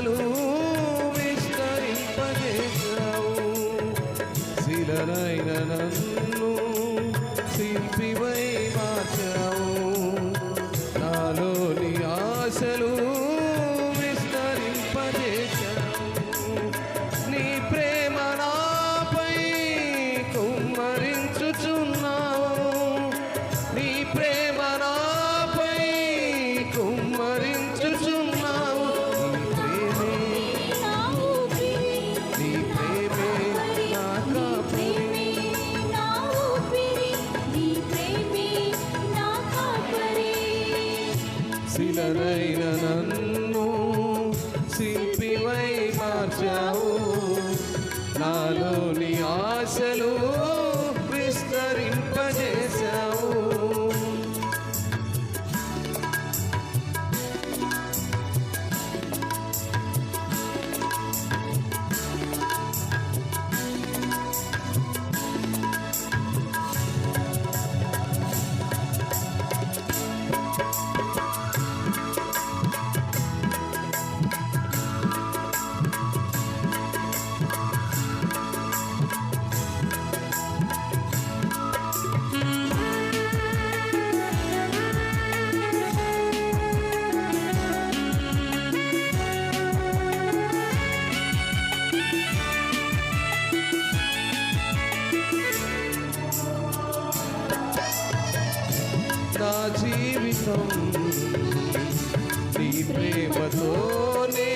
ఆశలు విస్తరింపజేశావు. శిలనైన నన్ను శిల్పివై మార్చావు. నాలోని ఆశలు విస్తరింపజేశావు. నీ ప్రేమ నాపై కుమ్మరించుచున్నావు. నీ ప్రేమ నాపై కుమ్మరించుచున్నావు. నీ ప్రేమే నా కాపరి. శిలనైన నన్ను శిల్పివై మార్చావు. నాలోని ఆశలు విస్తరింపజేశావు. నా జీవితం నీ ప్రేమతోనే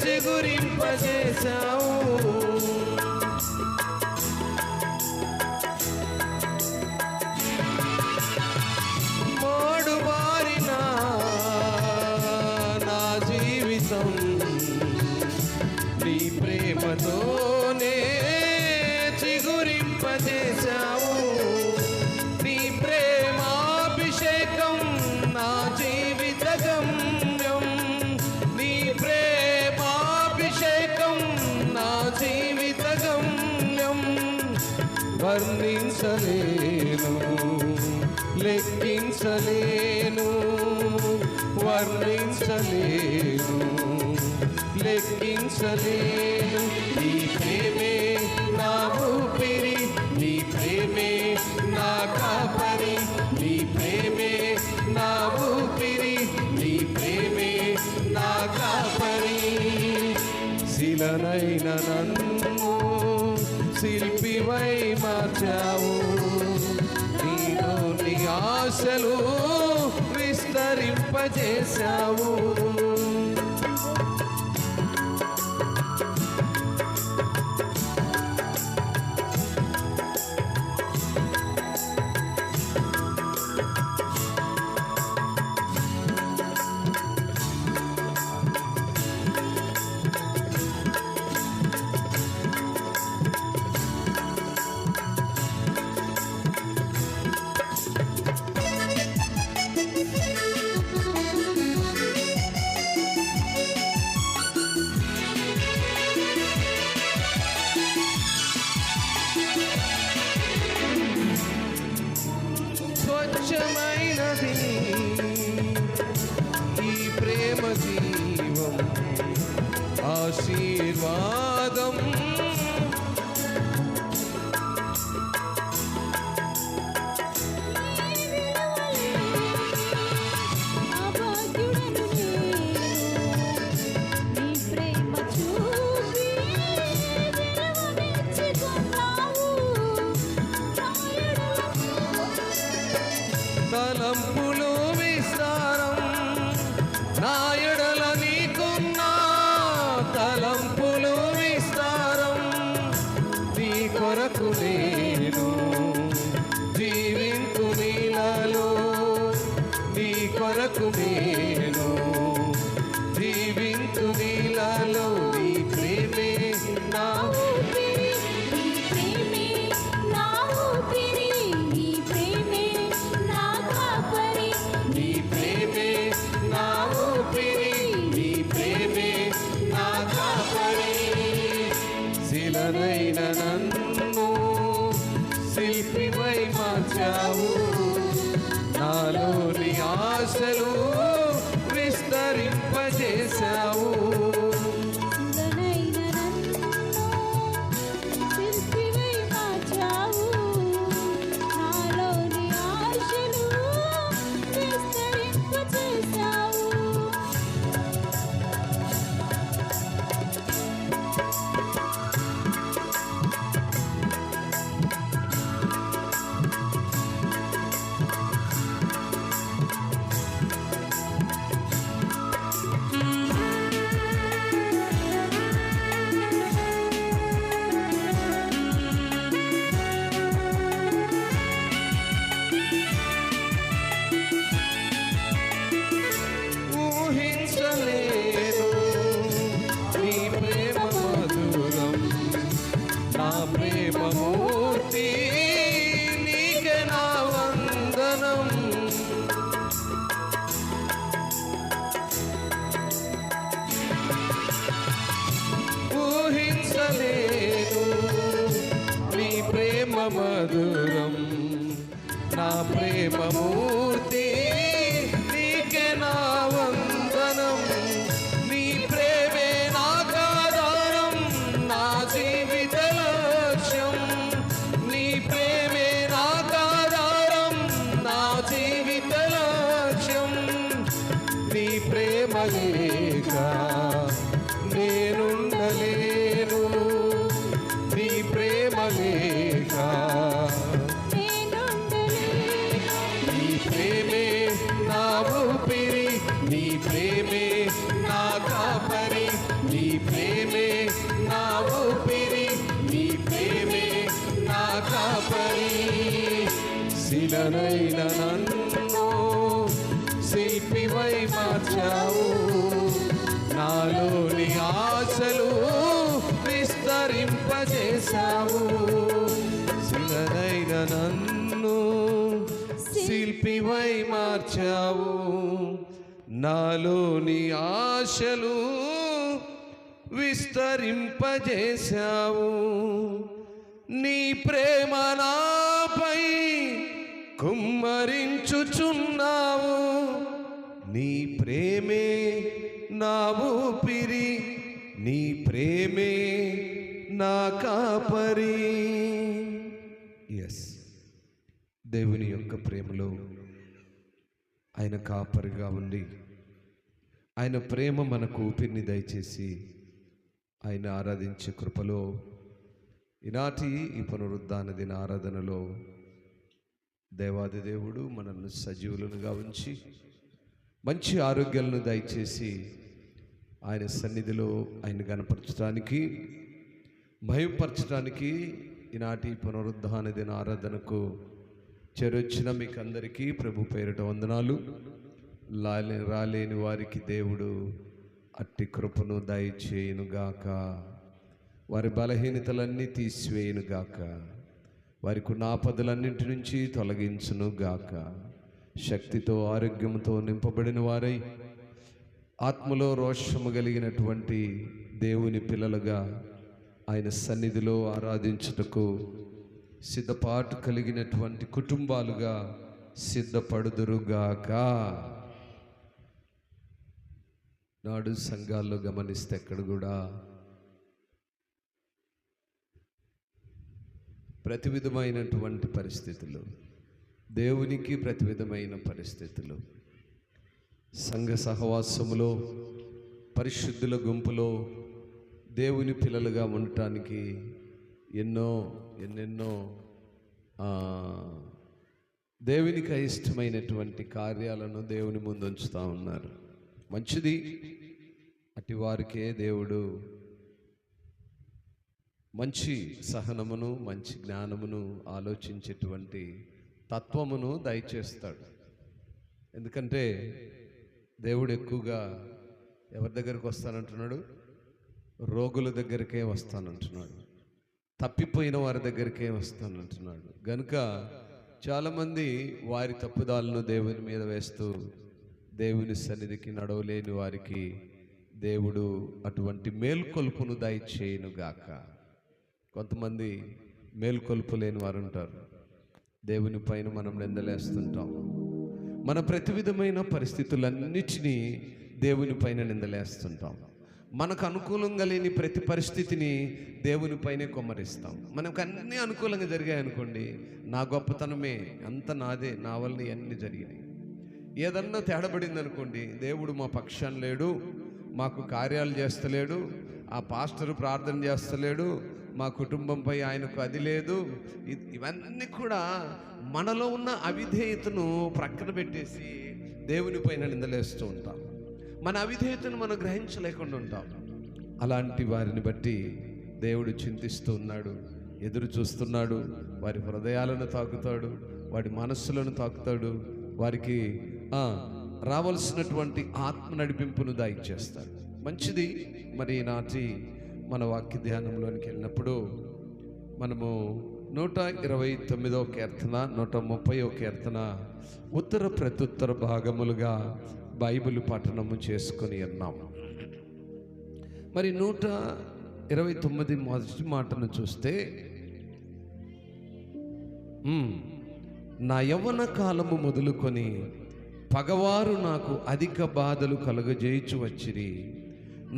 చిగురింపజేశావు. మోడు మారిన నా జీవితం నీ ప్రేమతోనే చిగురింపజేశావు. నీ ప్రేమాభిషేకం నా జీవిత గమ్యం. నీ ప్రేమాభిషేకం నా జీవిత గమ్యం. వర్ణించలేను లెక్కించలేను. వర్ణించలేను లెక్కించలేను. నీ ప్రేమే నా ఊపిరి. నీ ప్రేమే నా కాపరి. నీ ప్రేమే నా ఊపిరి. నీ ప్రేమే నా కాపరి. శిలనైన నన్ను శిల్పివై మార్చావు. నీలోని ఆశలు విస్తరింపజేశావు. స్వచ్ఛమైనది ఈ ప్రేమ జీవం ఆశీర్వాదం. తలంపులు విస్తారం నా ఎడల నీకున్నా. తలంపులు ఉండలేను. నీ ప్రేమ మధురం, నా ప్రేమ మూర్తి, నీకే నా వందనం. నీ ప్రేమే నాకాధారం, నా జీవిత లక్ష్యం. నీ ప్రేమే నాకాధారం, నా జీవిత లక్ష్యం. నీ ప్రేమ లేక నేనుండలేను. నీ ప్రేమ లేక నీ ప్రేమే నా ఊపిరి, నీ ప్రేమే నా కాపరి. నీ ప్రేమే నా ఊపిరి, నీ ప్రేమే నా కాపరి. శిలనైన నన్ను శిల్పివై మార్చావు, నాలోని ఆశలు విస్తరింపజేశావు. శిలనైన నన్ను శిల్పివై మార్చావు, నాలోని ఆశలు విస్తరింపజేశావు. నీ ప్రేమ నాపై కుమ్మరించుచున్నావు. నీ ప్రేమే నా ఊపిరి, నీ ప్రేమే నా కాపరి. ఎస్, దేవుని యొక్క ప్రేమలో ఆయన కాపరిగా ఉండి ఆయన ప్రేమ మనకు ఊపిరిని దయచేసి ఆయన ఆరాధించే కృపలో ఈనాటి ఈ పునరుద్ధాన దిన ఆరాధనలో దేవాది దేవుడు మనల్ని సజీవులుగా ఉంచి మంచి ఆరోగ్యాలను దయచేసి ఆయన సన్నిధిలో ఆయన గణపరచడానికి భయపరచడానికి ఈనాటి పునరుద్ధాన దిన ఆరాధనకు చేరొచ్చిన మీకు అందరికీ ప్రభు పేరిట వందనాలు. రాలేని వారికి దేవుడు అట్టి కృపను దయచేయునుగాక, వారి బలహీనతలన్నీ తీసివేయునుగాక, వారికి ఉన్న ఆపదలన్నింటి నుంచి తొలగించునుగాక. శక్తితో ఆరోగ్యంతో నింపబడిన వారై ఆత్మలో రోషము కలిగినటువంటి దేవుని పిల్లలుగా ఆయన సన్నిధిలో ఆరాధించుటకు సిద్ధపాటు కలిగినటువంటి కుటుంబాలుగా సిద్ధపడుదురుగాక. నాడు సంఘాల్లో గమనిస్తే ఎక్కడ కూడా ప్రతి విధమైనటువంటి పరిస్థితులు, దేవునికి ప్రతి విధమైన పరిస్థితులు, సంఘ సహవాసములో పరిశుద్ధుల గుంపులో దేవుని పిల్లలుగా ఉండటానికి ఎన్నెన్నో దేవునికి అయిష్టమైనటువంటి కార్యాలను దేవుని ముందు ఉంచుతూ ఉన్నారు. మంచిది, అట్టి వారికే దేవుడు మంచి సహనమును, మంచి జ్ఞానమును, ఆలోచించేటువంటి తత్వమును దయచేస్తాడు. ఎందుకంటే దేవుడు ఎక్కువగా ఎవరి దగ్గరికి వస్తానంటున్నాడు? రోగుల దగ్గరికే వస్తానంటున్నాడు, తప్పిపోయిన వారి దగ్గరికే వస్తానంటున్నాడు. గనుక చాలామంది వారి తప్పుదాలను దేవుని మీద వేస్తూ దేవుని సన్నిధికి నడవలేని వారికి దేవుడు అటువంటి మేల్కొల్పును దయచేయునుగాక. కొంతమంది మేల్కొల్పు లేని వారు ఉంటారు. దేవుని పైన మనం నిందలేస్తుంటాం. మన ప్రతి విధమైన పరిస్థితులన్నిటినీ దేవుని పైన నిందలేస్తుంటాం. మనకు అనుకూలంగా లేని ప్రతి పరిస్థితిని దేవుని పైనే కొమ్మరిస్తాం. మనకు అన్నీ అనుకూలంగా జరిగాయి అనుకోండి, నా గొప్పతనమే, అంత నాదే, నా వల్ల అన్నీ జరిగినాయి. ఏదన్నా తేడబడింది అనుకోండి, దేవుడు మా పక్షాన్ని లేడు, మాకు కార్యాలు చేస్తలేడు, ఆ పాస్టరు ప్రార్థన చేస్తలేడు, మా కుటుంబంపై ఆయనకు అది లేదు. ఇవన్నీ కూడా మనలో ఉన్న అవిధేయతను ప్రక్కన పెట్టేసి దేవుని పైన నిందలేస్తూ ఉంటాం. మన అవిధేయతను మనం గ్రహించలేకుండా ఉంటాం. అలాంటి వారిని బట్టి దేవుడు చింతిస్తూ ఉన్నాడు, ఎదురు చూస్తున్నాడు. వారి హృదయాలను తాకుతాడు, వారి మనస్సులను తాకుతాడు, వారికి రావాల్సినటువంటి ఆత్మ నడిపింపును దయచేస్తాడు. మంచిది. మరి నాటి మన వాక్య ధ్యానంలోనికి వెళ్ళినప్పుడు మనము 129వ కీర్తన, 130వ కీర్తన ఉత్తర ప్రత్యుత్తర భాగములుగా బైబిల్ పఠనము చేసుకొని ఉన్నాము. మరి 29 మొదటి మాటను చూస్తే, నా యవ్వన కాలము మొదలుకొని పగవారు నాకు అధిక బాధలు కలుగజేయచ్చు వచ్చిరి.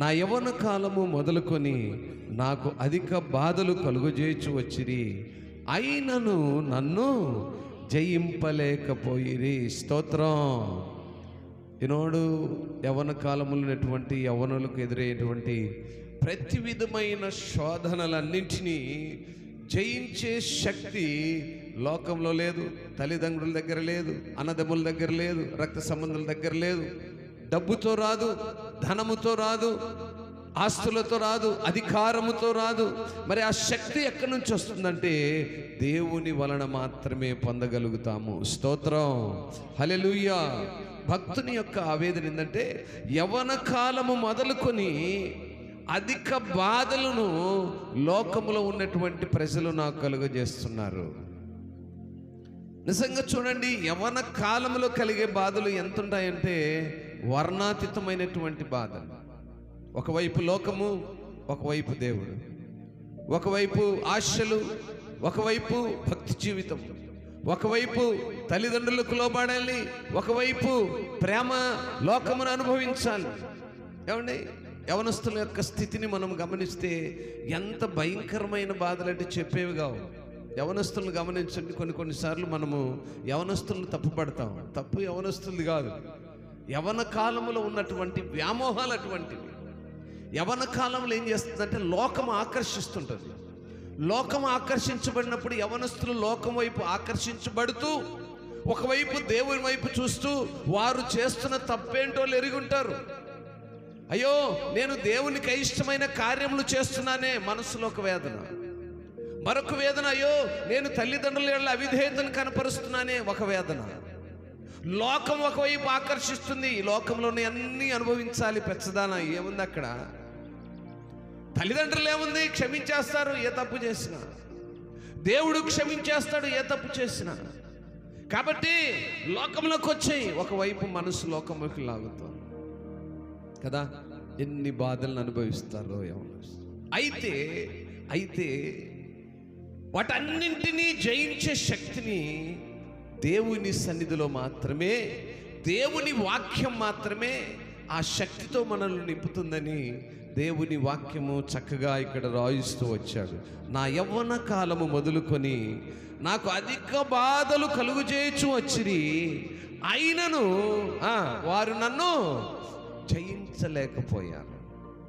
నా యవ్వన కాలము మొదలుకొని నాకు అధిక బాధలు కలుగజేయచ్చు వచ్చిరి, అయినను నన్ను జయింపలేకపోయిరి. స్తోత్రం. ఈనాడు యవ్వన కాలంలో ఉన్నటువంటి యవ్వనులకు ఎదురయ్యేటువంటి ప్రతి విధమైన శోధనలన్నింటినీ జయించే శక్తి లోకంలో లేదు. తల్లిదండ్రుల దగ్గర లేదు, అన్నదమ్ముల దగ్గర లేదు, రక్త సంబంధుల దగ్గర లేదు. డబ్బుతో రాదు, ధనముతో రాదు, ఆస్తులతో రాదు, అధికారముతో రాదు. మరి ఆ శక్తి ఎక్కడి నుంచి వస్తుందంటే దేవుని వలన మాత్రమే పొందగలుగుతాము. స్తోత్రం. హల్లెలూయా. భక్తుని యొక్క ఆవేదన ఏంటంటే, యవ్వన కాలము మొదలుకొని అధిక బాధలను లోకములో ఉన్నటువంటి ప్రజలు నాకు కలుగజేస్తున్నారు. నిజంగా చూడండి, యవ్వన కాలంలో కలిగే బాధలు ఎంత ఉంటాయంటే వర్ణాతీతమైనటువంటి బాధలు. ఒకవైపు లోకము, ఒకవైపు దేవుడు, ఒకవైపు ఆశలు, ఒకవైపు భక్తి జీవితం, ఒకవైపు తల్లిదండ్రులకు లోబడాలి, ఒకవైపు ప్రేమ లోకమును అనుభవించాలి. ఏమండి, యవనస్తుల యొక్క స్థితిని మనం గమనిస్తే ఎంత భయంకరమైన బాధలంటే చెప్పేవి కావు. యవనస్తులను గమనించండి. కొన్నిసార్లు మనము యవనస్తులను తప్పుపడతాం. తప్పు యవనస్తులది కాదు, యవన కాలంలో ఉన్నటువంటి వ్యామోహాలు అటువంటివి. యవన కాలంలో ఏం చేస్తుందంటే లోకం ఆకర్షిస్తుంటుంది. లోకం ఆకర్షించబడినప్పుడు యవనస్తులు లోకం వైపు ఆకర్షించబడుతూ ఒకవైపు దేవుని వైపు చూస్తూ వారు చేస్తున్న తప్పేంటో ఎరుగుంటారు. అయ్యో, నేను దేవునికి అయిష్టమైన కార్యములు చేస్తున్నానే, మనసులో ఒక వేదన. మరొక వేదన, అయ్యో నేను తల్లిదండ్రుల అవిధేయతను కనపరుస్తున్నానే, ఒక వేదన. లోకం ఒకవైపు ఆకర్షిస్తుంది, ఈ లోకంలోనే అన్నీ అనుభవించాలి. పెచ్చదాన ఏముంది అక్కడ? తల్లిదండ్రులు ఏముంది, క్షమించేస్తారు ఏ తప్పు చేసినా. దేవుడు క్షమించేస్తాడు ఏ తప్పు చేసినా. కాబట్టి లోకంలోకి వచ్చాయి, ఒకవైపు మనసు లోకంలోకి లాగుతాం కదా. ఎన్ని బాధలను అనుభవిస్తారో ఏమన్నా. అయితే వాటన్నింటినీ జయించే శక్తిని దేవుని సన్నిధిలో మాత్రమే, దేవుని వాక్యం మాత్రమే ఆ శక్తితో మనల్ని నింపుతుందని దేవుని వాక్యము చక్కగా ఇక్కడ రాయిస్తూ వచ్చాడు. నా యవ్వన కాలము మొదలుకొని నాకు అధిక బాధలు కలుగజేయచ్చు వచ్చిరి, అయినను వారు నన్ను జయించలేకపోయారు.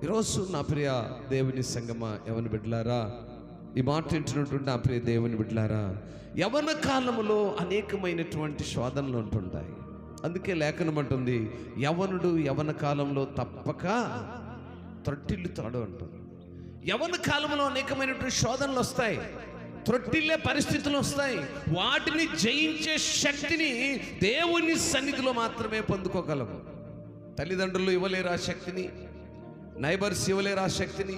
ఈరోజు నా ప్రియ దేవుని సంగమా, యవన బిడ్డలారా, ఈ మాట వింటున్నటువంటి నా ప్రియ దేవుని బిడ్డలారా, యవన కాలములో అనేకమైనటువంటి శోధనలు ఉంటుంటాయి. అందుకే లేఖనం అంటుంది, యవనుడు యవన కాలంలో తప్పక త్రొట్టిల్లుతాడు అంటుంది. యవన కాలంలో అనేకమైనటువంటి శోధనలు వస్తాయి, త్రొట్టిల్లే పరిస్థితులు వస్తాయి. వాటిని జయించే శక్తిని దేవుని సన్నిధిలో మాత్రమే పొందుకోగలము. తల్లిదండ్రులు ఇవ్వలేరు ఆ శక్తిని, నైబర్స్ ఇవ్వలేరు ఆ శక్తిని,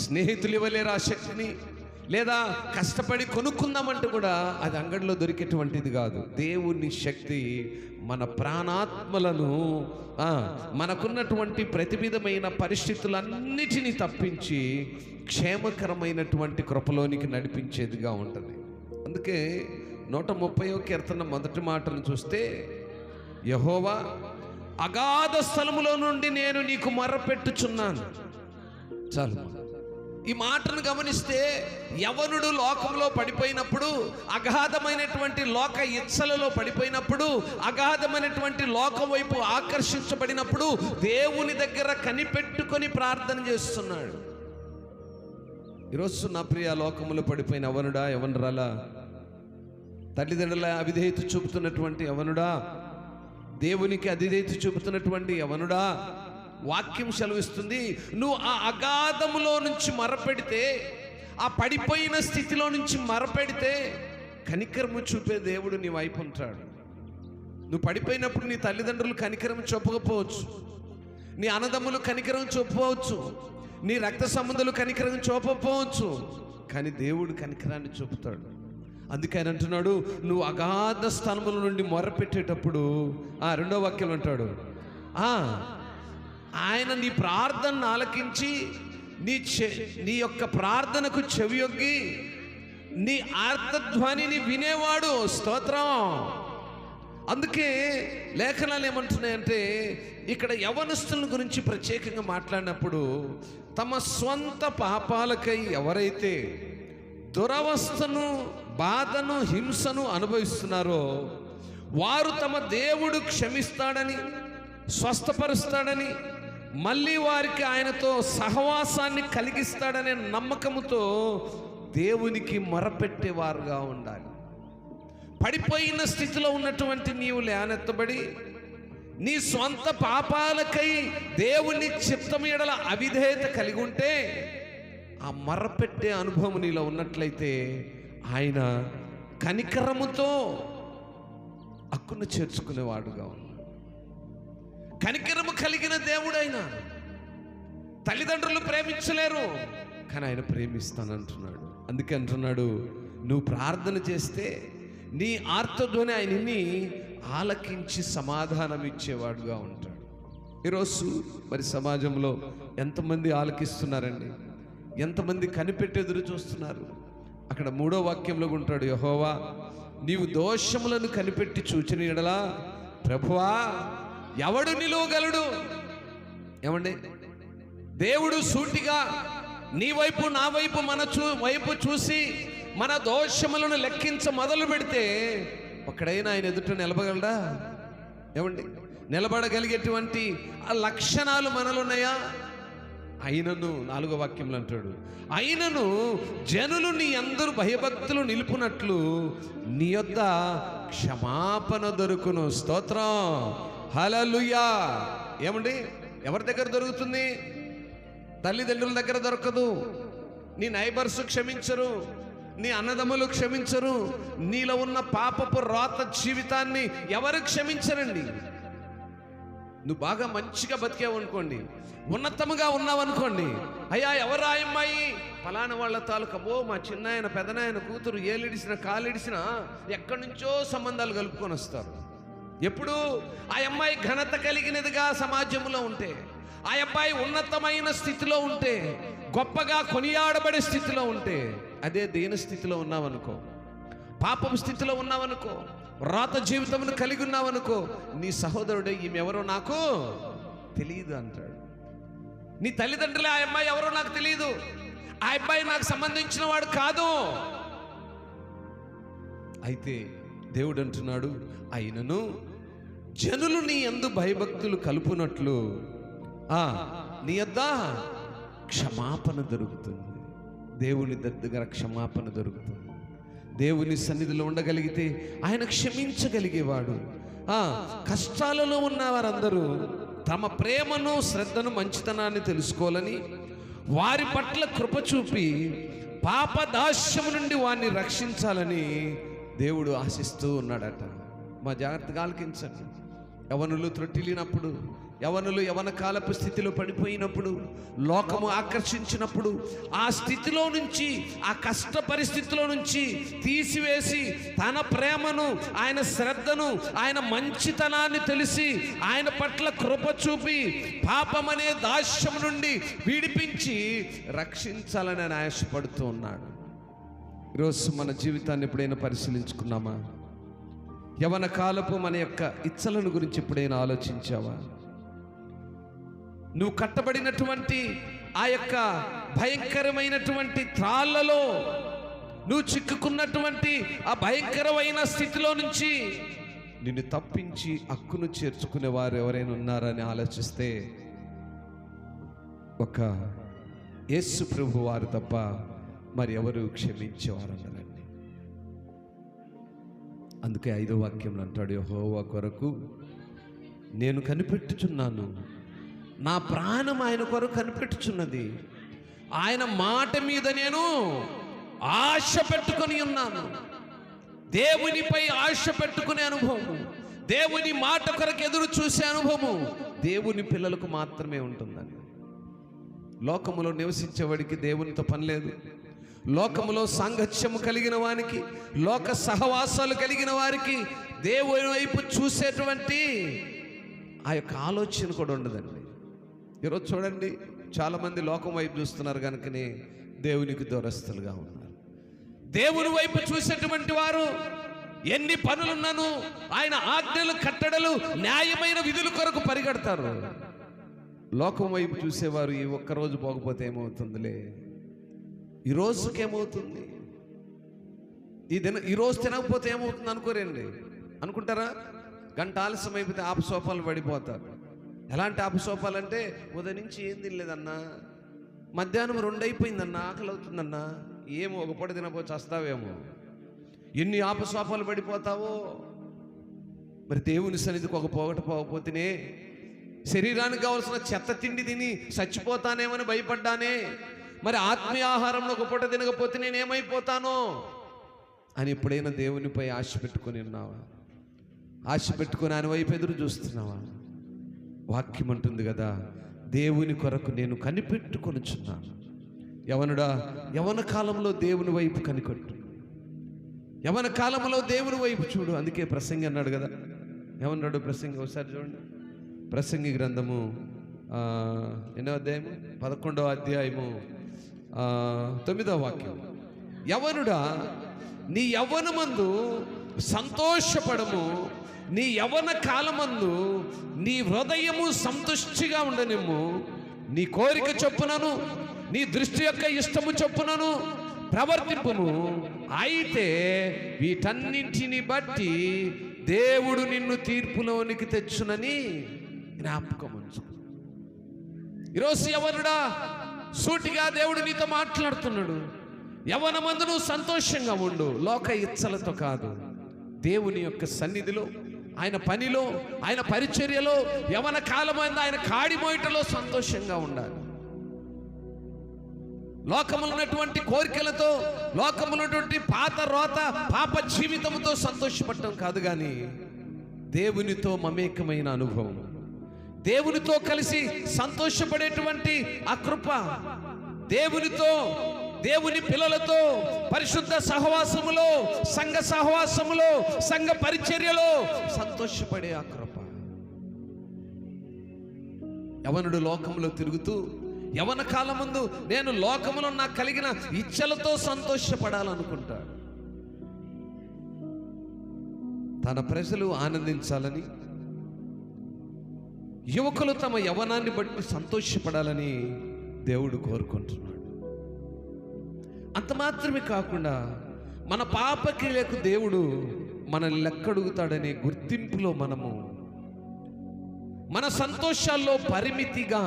స్నేహితులు ఇవ్వలేరు ఆ శక్తిని, లేదా కష్టపడి కొనుక్కుందామంటే కూడా అది అంగడిలో దొరికేటువంటిది కాదు. దేవుని శక్తి మన ప్రాణాత్మలను, మనకున్నటువంటి ప్రతి విధమైన పరిస్థితులన్నిటినీ తప్పించి క్షేమకరమైనటువంటి కృపలోనికి నడిపించేదిగా ఉంటుంది. అందుకే 130వ కీర్తన మొదటి మాటను చూస్తే, యెహోవా అగాధ స్థలములో నుండి నేను నీకు మొర్రపెట్టుచున్నాను. చాలు. ఈ మాటను గమనిస్తే యవనుడు లోకంలో పడిపోయినప్పుడు, అగాధమైనటువంటి లోక ఇచ్చలలో పడిపోయినప్పుడు, అగాధమైనటువంటి లోకం వైపు ఆకర్షించబడినప్పుడు దేవుని దగ్గర కనిపెట్టుకొని ప్రార్థన చేస్తున్నాడు. ఈరోజు నా ప్రియ లోకములో పడిపోయిన యవనుడా, యవనురాలా, తల్లిదండ్రుల అవిధేయత చూపుతున్నటువంటి యవనుడా, దేవునికి అవిధేయత చూపుతున్నటువంటి యవనుడా, వాక్యం సెలవిస్తుంది, నువ్వు ఆ అగాధములో నుంచి మరపెడితే, ఆ పడిపోయిన స్థితిలో నుంచి మరపెడితే కనికరము చూపే దేవుడు నీ వైపు ఉంటాడు. నువ్వు పడిపోయినప్పుడు నీ తల్లిదండ్రులు కనికరం చూపకపోవచ్చు, నీ అన్నదమ్ములు కనికరం చూపవచ్చు, నీ రక్త సంబంధులు కనికరం చూపకపోవచ్చు, కానీ దేవుడు కనికరాన్ని చూపుతాడు. అందుకే ఆయన అంటున్నాడు, నువ్వు అగాధ స్థలముల నుండి మొరపెట్టేటప్పుడు, 2వ వాక్యం అంటాడు, ఆయన నీ ప్రార్థనను ఆలకించి నీ యొక్క ప్రార్థనకు చెవియొగ్గి నీ ఆర్తధ్వనిని వినేవాడు. స్తోత్రం. అందుకే లేఖనాలు ఏమంటున్నాయంటే, ఇక్కడ యవనస్తుల గురించి ప్రత్యేకంగా మాట్లాడినప్పుడు, తమ స్వంత పాపాలకై ఎవరైతే దురవస్థను, బాధను, హింసను అనుభవిస్తున్నారో వారు తమ దేవుడు క్షమిస్తాడని, స్వస్థపరుస్తాడని, మళ్ళీ వారికి ఆయనతో సహవాసాన్ని కలిగిస్తాడనే నమ్మకముతో దేవునికి మొరపెట్టేవారుగా ఉండాలి. పడిపోయిన స్థితిలో ఉన్నటువంటి నీవు లేనెత్తబడి నీ స్వంత పాపాలకై దేవుని చిత్తము ఎడల అవిధేయత కలిగి ఉంటే, ఆ మొరపెట్టే అనుభవం నీలో ఉన్నట్లయితే ఆయన కనికరముతో హక్కును చేర్చుకునేవాడుగా ఉన్నాడు. కనికరము కలిగిన దేవుడైనా తల్లిదండ్రులు ప్రేమించలేరు, కానీ ఆయన ప్రేమిస్తానంటున్నాడు. అందుకే అంటున్నాడు, నువ్వు ప్రార్థన చేస్తే నీ ఆర్తధ్వని ఆయన్ని ఆలకించి సమాధానం ఇచ్చేవాడుగా ఉంటాడు. ఈరోజు మరి సమాజంలో ఎంతమంది ఆలకిస్తున్నారండి? ఎంతమంది కనిపెట్టెదురు చూస్తున్నారు? అక్కడ 3వ వాక్యంలో ఉంటాడు, యెహోవా నీవు దోషములను కనిపెట్టి చూచిన యెడల ప్రభువా ఎవడు నిలువగలడు? ఏమండి, దేవుడు సూటిగా నీ వైపు నా వైపు మన వైపు చూసి మన దోషములను లెక్కించ మొదలు పెడితే ఒక్కడైనా ఆయన ఎదుట నిలబడగలడా? ఏమండి, నిలబడగలిగేటువంటి ఆ లక్షణాలు మనలో ఉన్నాయా? అయినను 4వ వాక్యంలో అంటాడు, అయినను జనులు నీ అందరూ భయభక్తులు నిలుపునట్లు నీ యొద్ద క్షమాపణ దొరుకును. స్తోత్రం. హల్లెలూయా. ఏమండి, ఎవరి దగ్గర దొరుకుతుంది? తల్లిదండ్రుల దగ్గర దొరకదు. నీ నైబర్స్ క్షమించరు, నీ అన్నదమ్ములు క్షమించరు, నీలో ఉన్న పాపపు రాత జీవితాన్ని ఎవరు క్షమించరండి. నువ్వు బాగా మంచిగా బతికావు అనుకోండి, ఉన్నతముగా ఉన్నావు అనుకోండి, అయ్యా ఎవరు ఆ అమ్మాయి? ఫలానా వాళ్ళ తాలూకా, మా చిన్నాయన పెదనాయన కూతురు ఏలిడిసిన కాలిడిసిన ఎక్కడి నుంచో సంబంధాలు కలుపుకొని వస్తారు. ఎప్పుడు ఆ అమ్మాయి ఘనత కలిగినదిగా సమాజంలో ఉంటే, ఆ అబ్బాయి ఉన్నతమైన స్థితిలో ఉంటే, గొప్పగా కొనియాడబడే స్థితిలో ఉంటే, అదే దీన స్థితిలో ఉన్నావనుకో, పాపం స్థితిలో ఉన్నావనుకో, రాత జీవితమును కలిగి ఉన్నావనుకో, నీ సహోదరుడే ఈమెవరో నాకు తెలియదు అంటాడు. నీ తల్లిదండ్రులే ఆ అమ్మాయి ఎవరో నాకు తెలియదు, ఆ అబ్బాయి నాకు సంబంధించిన వాడు కాదు. అయితే దేవుడు అంటున్నాడు, అయినను జనులు నీ యందు భయభక్తులు కలుపునట్లు నీ యొద్ద క్షమాపణ దొరుకుతుంది. దేవుని దగ్గర క్షమాపణ దొరుకుతుంది. దేవుని సన్నిధిలో ఉండగలిగితే ఆయన క్షమించగలిగేవాడు. కష్టాలలో ఉన్న వారందరూ తమ ప్రేమను, శ్రద్ధను, మంచితనాన్ని తెలుసుకోవాలని వారి పట్ల కృప చూపి పాపదాస్యము నుండి వారిని రక్షించాలని దేవుడు ఆశిస్తూ ఉన్నాడట. మా జాగ్రత్తగా ఆలకించండి. యవనులు త్రొట్టిల్లినప్పుడు, యవనులు యవన కాలపు స్థితిలో పడిపోయినప్పుడు, లోకము ఆకర్షించినప్పుడు, ఆ స్థితిలో నుంచి, ఆ కష్ట పరిస్థితిలో నుంచి తీసివేసి తన ప్రేమను, ఆయన శ్రద్ధను, ఆయన మంచితనాన్ని తెలిసి ఆయన పట్ల కృప చూపి పాపమనే దాస్యం నుండి విడిపించి రక్షించాలని ఆయన ఆశపడుతూ ఉన్నాడు. ఈరోజు మన జీవితాన్ని ఎప్పుడైనా పరిశీలించుకున్నామా? యవన కాలపు మన యొక్క ఇచ్చలను గురించి ఎప్పుడైనా ఆలోచించావా? నువ్వు కట్టబడినటువంటి ఆ యొక్క భయంకరమైనటువంటి త్రాళ్లలో, నువ్వు చిక్కుకున్నటువంటి ఆ భయంకరమైన స్థితిలో నుంచి నిన్ను తప్పించి హక్కును చేర్చుకునే వారు ఎవరైనా ఉన్నారని ఆలోచిస్తే ఒక యేసు ప్రభు వారు తప్ప మరి ఎవరు క్షమించేవారన్నారండి. అందుకే 5వ వాక్యంలో అంటాడు, యెహోవా కొరకు నేను కనిపెట్టుచున్నాను, నా ప్రాణం ఆయన కొరకు కనిపెట్టుచున్నది, ఆయన మాట మీద నేను ఆశ పెట్టుకొని ఉన్నాను. దేవునిపై ఆశ పెట్టుకునే అనుభవము, దేవుని మాట కొరకు ఎదురు చూసే అనుభవము దేవుని పిల్లలకు మాత్రమే ఉంటుందని. లోకములో నివసించేవాడికి దేవునితో పని లేదు. లోకములో సాంగత్యము కలిగిన వారికి, లోక సహవాసాలు కలిగిన వారికి దేవుని వైపు చూసేటువంటి ఆ యొక్క ఆలోచన కూడా ఉండదండి. ఈరోజు చూడండి, చాలామంది లోకం వైపు చూస్తున్నారు కనుకనే దేవునికి దూరస్తులుగా ఉన్నారు. దేవుని వైపు చూసేటువంటి వారు ఎన్ని పనులున్నాను ఆయన ఆజ్ఞలు, కట్టడలు, న్యాయమైన విధుల కొరకు పరిగెడతారు. లోకం వైపు చూసేవారు ఈ ఒక్కరోజు పోకపోతే ఏమవుతుందిలే, ఈ రోజుకేమవుతుంది, ఈ రోజు తినకపోతే ఏమవుతుంది అనుకోరండి. అనుకుంటారా? గంట ఆలస్యం అయిపోతే ఆపసోపాలు పడిపోతారు. ఎలాంటి ఆపసోపాలంటే, ఉదయం నుంచి ఏం తినలేదన్నా, మధ్యాహ్నం 2 అయిపోయిందన్నా, ఆకలి అవుతుందన్నా, ఏమో ఒక పూట తినకపోతే వస్తావేమో, ఎన్ని ఆపసోపాలు పడిపోతావో. మరి దేవుని సన్నిధికి ఒక పోగట పోకపోతేనే, శరీరానికి కావాల్సిన చెత్త తిండి తిని చచ్చిపోతానేమని భయపడ్డానే, మరి ఆత్మీయ ఆహారంలో ఒక పూట తినకపోతే నేనేమైపోతానో అని ఎప్పుడైనా దేవునిపై ఆశ పెట్టుకొని ఉన్నావా? ఆశ పెట్టుకొని ఆయన వైపు ఎదురు చూస్తున్నావా? వాక్యం అంటుంది కదా, దేవుని కొరకు నేను కనిపెట్టుకొనుచున్నాను. యవనుడా, యవన కాలంలో దేవుని వైపు కనికొట్టు, యవన కాలంలో దేవుని వైపు చూడు. అందుకే ప్రసంగి అన్నాడు కదా, ఏమన్నాడు ప్రసంగి? ఒకసారి చూడండి, ప్రసంగి గ్రంథము 8వ అధ్యాయము 11వ అధ్యాయము 9వ వాక్యం. యవనుడా, నీ యవ్వనమందు సంతోషపడము, నీ యవ్వన కాలమందు నీ హృదయము సంతుష్టిగా ఉండనిమ్ము, నీ కోరిక చొప్పునను నీ దృష్టి యొక్క ఇష్టము చొప్పునను ప్రవర్తింపుము. అయితే వీటన్నింటిని బట్టి దేవుడు నిన్ను తీర్పులోనికి తెచ్చునని జ్ఞాపకం ఉంచుకో. ఈరోజు యవనుడా, సూటిగా దేవుడు నీతో మాట్లాడుతున్నాడు. యవ్వనమందు నువ్వు సంతోషంగా ఉండు, లోక ఇచ్చలతో కాదు, దేవుని యొక్క సన్నిధిలో, ఆయన పనిలో, ఆయన పరిచర్యలో, యవన కాలమైన ఆయన కాడిమోయటలో సంతోషంగా ఉండాలి. లోకములో ఉన్నటువంటి కోరికలతో, లోకములో ఉన్నటువంటి పాత రోత పాప జీవితంతో సంతోషపడటం కాదు, కానీ దేవునితో మమేకమైన అనుభవం, దేవునితో కలిసి సంతోషపడేటువంటి ఆ కృప, దేవునితో, దేవుని పిల్లలతో పరిశుద్ధ సహవాసములో, సంఘ సహవాసములో, సంఘ పరిచర్యలో సంతోషపడే ఆ కృప. యవనుడు లోకములో తిరుగుతూ యవన కాలమందు నేను లోకములో నాకు కలిగిన ఇచ్చలతో సంతోషపడాలనుకుంటాడు. తన ప్రజలు ఆనందించాలని, యువకులు తమ యవనాన్ని బట్టి సంతోషపడాలని దేవుడు కోరుకుంటున్నాడు. అంత మాత్రమే కాకుండా మన పాపక్రియలకు దేవుడు మనల్ని లెక్కడుగుతాడనే గుర్తింపులో మనము మన సంతోషాల్లో పరిమితిగా,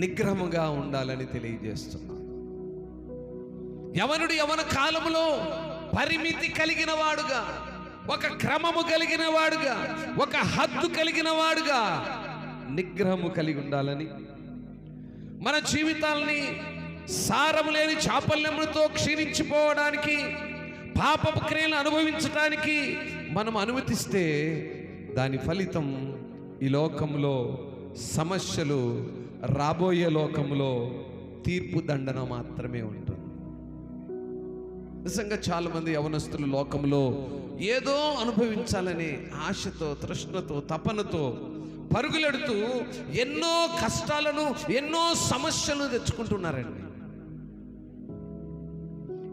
నిగ్రహముగా ఉండాలని తెలియజేస్తున్నాం. యవనుడు యవన కాలములో పరిమితి కలిగిన వాడుగా, ఒక క్రమము కలిగిన వాడుగా, ఒక హద్దు కలిగిన వాడుగా నిగ్రహము కలిగి ఉండాలని, మన జీవితాల్ని సారము లేని చాపల్యములతో క్షీణించిపోవడానికి, పాపపు క్రియలను అనుభవించడానికి మనం అనుమతిస్తే దాని ఫలితం ఈ లోకంలో సమస్యలు, రాబోయే లోకంలో తీర్పు దండన మాత్రమే ఉంటుంది. నిజంగా చాలామంది యవనస్తులు లోకంలో ఏదో అనుభవించాలనే ఆశతో, తృష్ణతో, తపనతో పరుగులెడుతూ ఎన్నో కష్టాలను, ఎన్నో సమస్యలను తెచ్చుకుంటున్నారండి.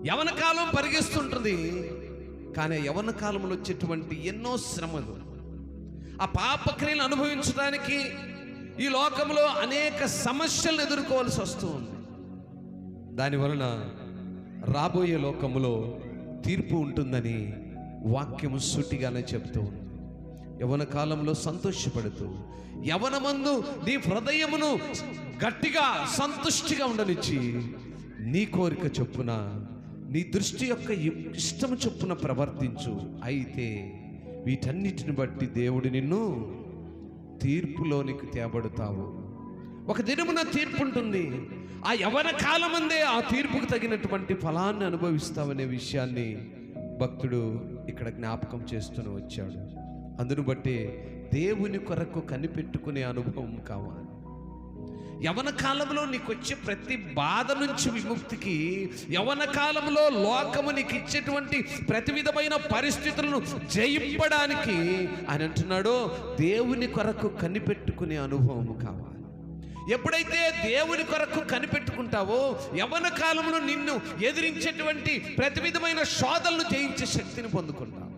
యవన కాలం పరిగెస్తుంటుంది, కానీ యవన కాలంలో వచ్చేటువంటి ఎన్నో శ్రమలు, ఆ పాపక్రియలను అనుభవించడానికి ఈ లోకంలో అనేక సమస్యలను ఎదుర్కోవాల్సి వస్తూ ఉంది. దానివలన రాబోయే లోకములో తీర్పు ఉంటుందని వాక్యము సూటిగానే చెప్తూ ఉంది. యవన కాలంలో సంతోషపడుతూ, యవనమందు నీ హృదయమును గట్టిగా సంతుష్టిగా ఉండనిచ్చి, నీ కోరిక చొప్పున, నీ దృష్టి యొక్క ఇష్టము చొప్పున ప్రవర్తించు. అయితే వీటన్నిటిని బట్టి దేవుడు నిన్ను తీర్పులోనికి తేబడతావు. ఒక దినమున తీర్పు ఉంటుంది. ఆ యవన కాలమందే ఆ తీర్పుకు తగినటువంటి ఫలాన్ని అనుభవిస్తావనే విషయాన్ని భక్తుడు ఇక్కడ జ్ఞాపకం చేస్తూనే వచ్చాడు. అందును బట్టి దేవుని కొరకు కనిపెట్టుకునే అనుభవం కావాలి. యవన కాలంలో నీకు వచ్చే ప్రతి బాధ నుంచి విముక్తికి, యవన కాలంలో లోకము నీకు ఇచ్చేటువంటి ప్రతి విధమైన పరిస్థితులను జయింపడానికి ఆయన అంటున్నాడు, దేవుని కొరకు కనిపెట్టుకునే అనుభవం కావాలి. ఎప్పుడైతే దేవుని కొరకు కనిపెట్టుకుంటావో యవ్వన కాలంలో నిన్ను ఎదిరించేటువంటి ప్రతి విధమైన శోధనలు జయించే శక్తిని పొందుకుంటావు.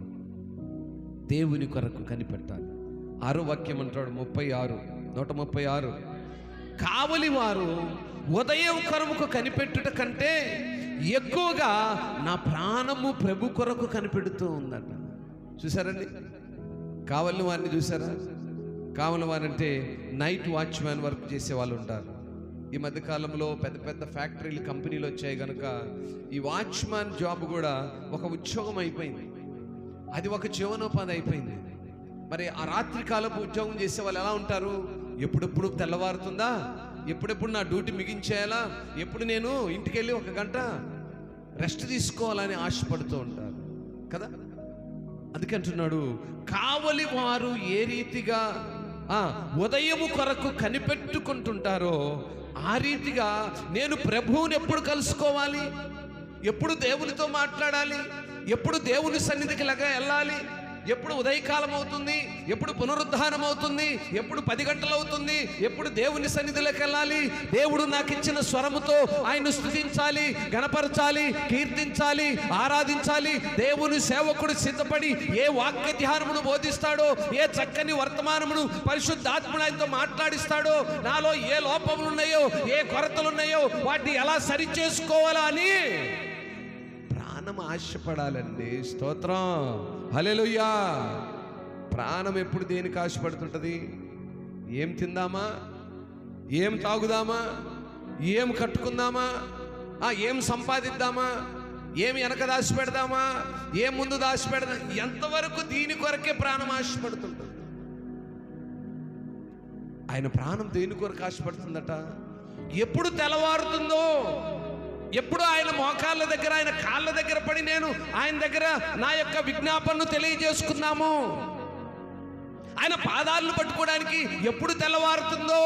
దేవుని కొరకు కనిపెట్టాలి. 6వ వాక్యం అంటాడు 136 కావలి వారు ఉదయం కొరకు కనిపెట్టుట కంటే ఎక్కువగా నా ప్రాణము ప్రభు కొరకు కనిపెడుతూ ఉందట. చూసారండి కావలి వారిని చూసారా? కావలి వారంటే నైట్ వాచ్మ్యాన్ వర్క్ చేసే వాళ్ళు ఉంటారు. ఈ మధ్యకాలంలో పెద్ద పెద్ద ఫ్యాక్టరీలు కంపెనీలు వచ్చాయి కనుక ఈ వాచ్మ్యాన్ జాబ్ కూడా ఒక ఉద్యోగం అయిపోయింది, అది ఒక జీవనోపాధి అయిపోయింది. మరి ఆ రాత్రి కాలపు ఉద్యోగం చేసే వాళ్ళు ఎలా ఉంటారు? ఎప్పుడెప్పుడు తెల్లవారుతుందా, ఎప్పుడెప్పుడు నా డ్యూటీ ముగించేయాలా, ఎప్పుడు నేను ఇంటికి వెళ్ళి 1 గంట రెస్ట్ తీసుకోవాలని ఆశపడుతూ ఉంటారు కదా. అందుకంటున్నాడు కావలి వారు ఏ రీతిగా ఉదయము కొరకు కనిపెట్టుకుంటుంటారో ఆ రీతిగా నేను ప్రభువుని ఎప్పుడు కలుసుకోవాలి, ఎప్పుడు దేవునితో మాట్లాడాలి, ఎప్పుడు దేవుని సన్నిధికి వెళ్ళాలి, ఎప్పుడు ఉదయకాలం అవుతుంది, ఎప్పుడు పునరుద్ధానం అవుతుంది, ఎప్పుడు 10 గంటలు అవుతుంది, ఎప్పుడు దేవుని సన్నిధిలోకి వెళ్ళాలి, దేవుడు నాకు ఇచ్చిన స్వరముతో ఆయన స్తుతించాలి, గణపరచాలి, కీర్తించాలి, ఆరాధించాలి. దేవుని సేవకుడు సిద్ధపడి ఏ వాక్య ధ్యానమును బోధిస్తాడో, ఏ చక్కని వర్తమానమును పరిశుద్ధాత్ముడు ఆయనతో మాట్లాడిస్తాడో, నాలో ఏ లోపములు ఉన్నాయో, ఏ కొరతలు ఉన్నాయో వాటిని ఎలా సరి చేసుకోవాలా అని ప్రాణం ఆశపడాలండి. స్తోత్రం, హల్లెలూయా. ప్రాణం ఎప్పుడు దేనికి ఆశపడుతుంటది? ఏం తిందామా, ఏం తాగుదామా, ఏం కట్టుకుందామా, ఏం సంపాదిద్దామా, ఏం వెనక దాచిపెడదామా, ఏం ముందు దాచిపెడదాం, ఎంతవరకు దీని కొరకే ప్రాణం ఆశపడుతుంటుంది. ఆయన ప్రాణం దేని కొరకు ఆశపడుతుందట? ఎప్పుడు తెల్లవారుతుందో, ఎప్పుడు ఆయన మోకాళ్ళ దగ్గర, ఆయన కాళ్ళ దగ్గర పడి నేను ఆయన దగ్గర నా యొక్క విజ్ఞాపనను తెలియజేసుకున్నాము, ఆయన పాదాలను పట్టుకోవడానికి ఎప్పుడు తెల్లవారుతుందో.